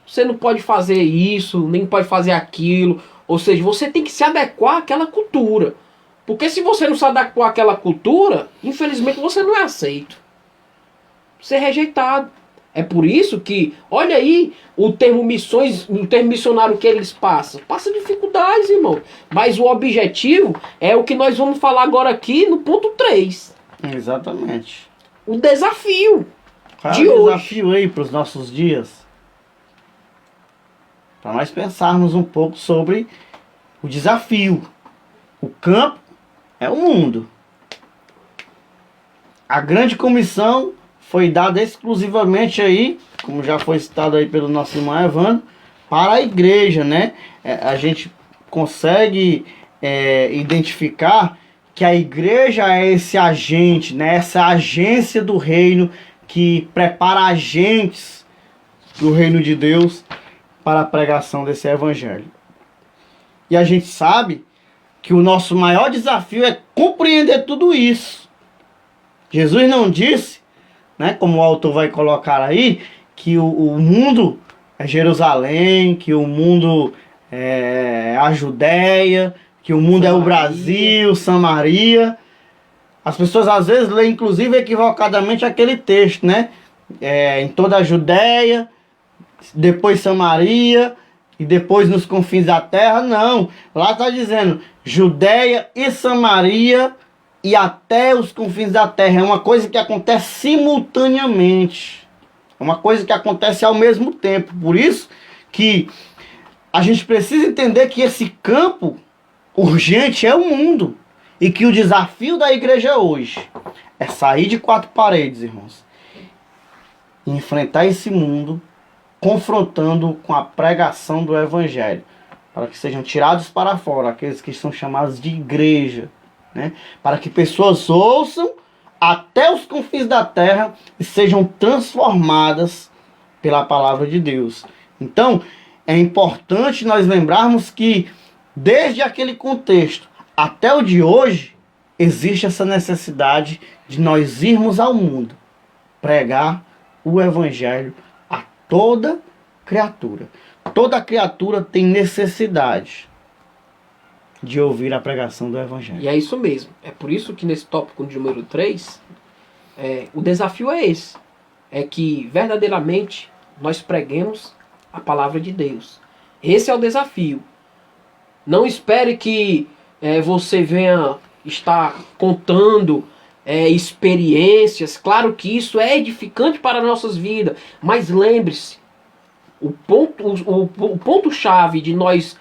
Você não pode fazer isso, nem pode fazer aquilo. Ou seja, você tem que se adequar àquela cultura. Porque se você não se adequar àquela cultura, infelizmente você não é aceito. Você é rejeitado. É por isso que, olha aí, o termo missões, o termo missionário que eles passam. Passa dificuldades, irmão. Mas o objetivo é o que nós vamos falar agora aqui no ponto 3. Exatamente. O desafio Qual de é o hoje. desafio aí para os nossos dias? Para nós pensarmos um pouco sobre o desafio. O campo é o mundo. A grande comissão foi dada exclusivamente aí, como já foi citado aí pelo nosso irmão Evandro, para a igreja, né? A gente consegue identificar que a igreja é esse agente, né? Essa agência do reino que prepara agentes do reino de Deus para a pregação desse evangelho. E a gente sabe que o nosso maior desafio é compreender tudo isso. Jesus não disse, né, como o autor vai colocar aí, que o mundo é Jerusalém, que o mundo é a Judéia, que o mundo é o Brasil, Samaria. As pessoas às vezes leem, inclusive, equivocadamente aquele texto, né? Em toda a Judéia, depois Samaria e depois nos confins da terra. Não, lá está dizendo Judéia e Samaria e até os confins da terra. É uma coisa que acontece simultaneamente. É uma coisa que acontece ao mesmo tempo. Por isso que a gente precisa entender que esse campo urgente é o mundo. E que o desafio da igreja hoje é sair de quatro paredes, irmãos. E enfrentar esse mundo, confrontando com a pregação do evangelho. Para que sejam tirados para fora aqueles que são chamados de igreja. Né? Para que pessoas ouçam até os confins da terra e sejam transformadas pela palavra de Deus. Então, é importante nós lembrarmos que, desde aquele contexto até o de hoje, existe essa necessidade de nós irmos ao mundo, pregar o evangelho a toda criatura. Toda criatura tem necessidade de ouvir a pregação do evangelho. E é isso mesmo. É por isso que nesse tópico de número 3, o desafio é esse. É que verdadeiramente nós preguemos a palavra de Deus. Esse é o desafio. Não espere que você venha estar contando experiências. Claro que isso é edificante para nossas vidas. Mas lembre-se, o ponto-chave de nós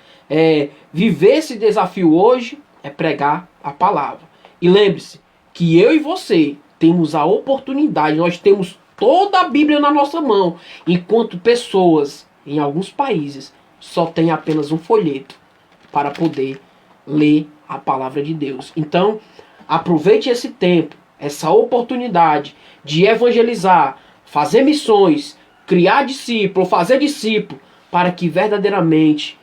viver esse desafio hoje é pregar a palavra. E lembre-se que eu e você temos a oportunidade, nós temos toda a Bíblia na nossa mão, enquanto pessoas em alguns países só têm apenas um folheto para poder ler a palavra de Deus. Então, aproveite esse tempo, essa oportunidade de evangelizar, fazer missões, criar discípulo, fazer discípulo, para que verdadeiramente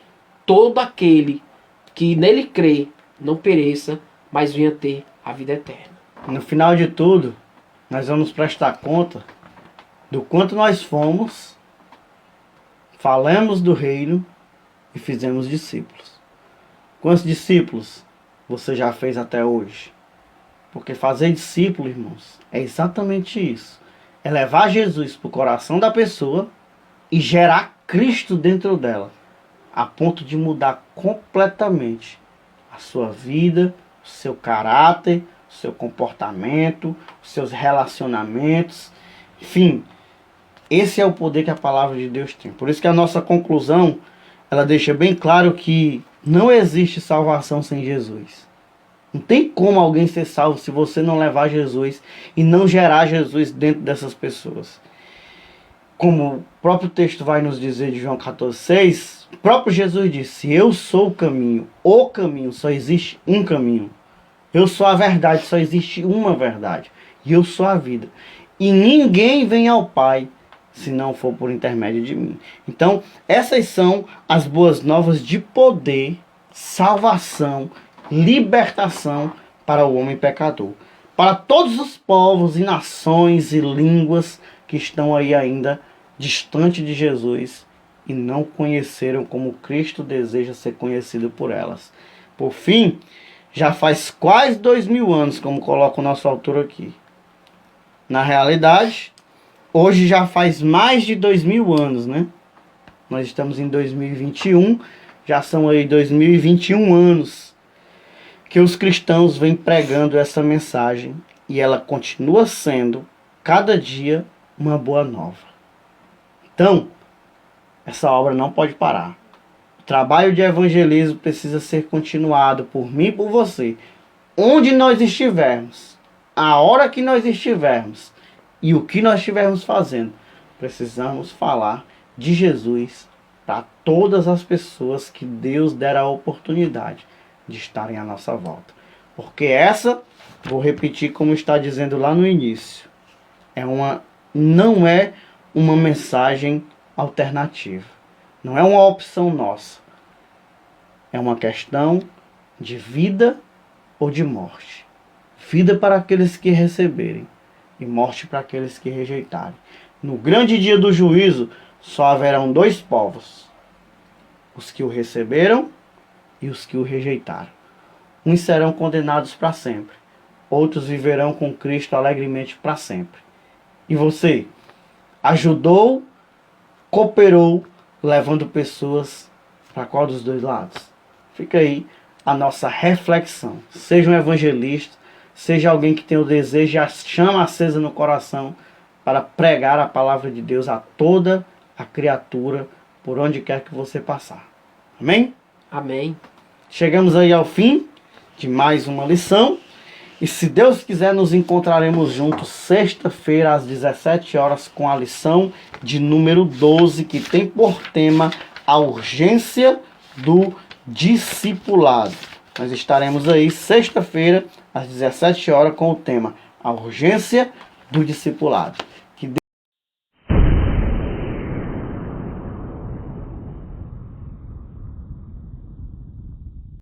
todo aquele que nele crê não pereça, mas venha ter a vida eterna. No final de tudo, nós vamos prestar conta do quanto nós fomos, falamos do reino e fizemos discípulos. Quantos discípulos você já fez até hoje? Porque fazer discípulo, irmãos, é exatamente isso. É levar Jesus para o coração da pessoa e gerar Cristo dentro dela, a ponto de mudar completamente a sua vida, o seu caráter, o seu comportamento, os seus relacionamentos. Enfim, esse é o poder que a palavra de Deus tem. Por isso que a nossa conclusão, ela deixa bem claro que não existe salvação sem Jesus. Não tem como alguém ser salvo se você não levar Jesus e não gerar Jesus dentro dessas pessoas. Como o próprio texto vai nos dizer de João 14,6, o próprio Jesus disse: eu sou o caminho, só existe um caminho. Eu sou a verdade, só existe uma verdade. E eu sou a vida. E ninguém vem ao Pai se não for por intermédio de mim. Então, essas são as boas novas de poder, salvação, libertação para o homem pecador. Para todos os povos e nações e línguas que estão aí ainda distante de Jesus e não conheceram como Cristo deseja ser conhecido por elas. Por fim, já faz quase 2000 anos, como coloca o nosso autor aqui. Na realidade, hoje já faz mais de 2000 anos, né? Nós estamos em 2021, já são aí 2021 anos que os cristãos vêm pregando essa mensagem e ela continua sendo, cada dia, uma boa nova. Então, essa obra não pode parar. O trabalho de evangelismo precisa ser continuado por mim e por você. Onde nós estivermos, a hora que nós estivermos e o que nós estivermos fazendo, precisamos falar de Jesus para todas as pessoas que Deus der a oportunidade de estarem à nossa volta. Porque essa, vou repetir como está dizendo lá no início, não é uma mensagem alternativa. Não é uma opção nossa. É uma questão de vida ou de morte. Vida para aqueles que receberem e morte para aqueles que rejeitarem. No grande dia do juízo, só haverão dois povos: os que o receberam e os que o rejeitaram. Uns serão condenados para sempre, outros viverão com Cristo alegremente para sempre. E você ajudou, cooperou, levando pessoas para qual dos dois lados? Fica aí a nossa reflexão. Seja um evangelista, seja alguém que tem o desejo e a chama acesa no coração para pregar a palavra de Deus a toda a criatura, por onde quer que você passar. Amém? Amém. Chegamos aí ao fim de mais uma lição. E se Deus quiser, nos encontraremos juntos sexta-feira às 17 horas com a lição de número 12, que tem por tema a urgência do discipulado. Nós estaremos aí sexta-feira às 17 horas com o tema a urgência do discipulado.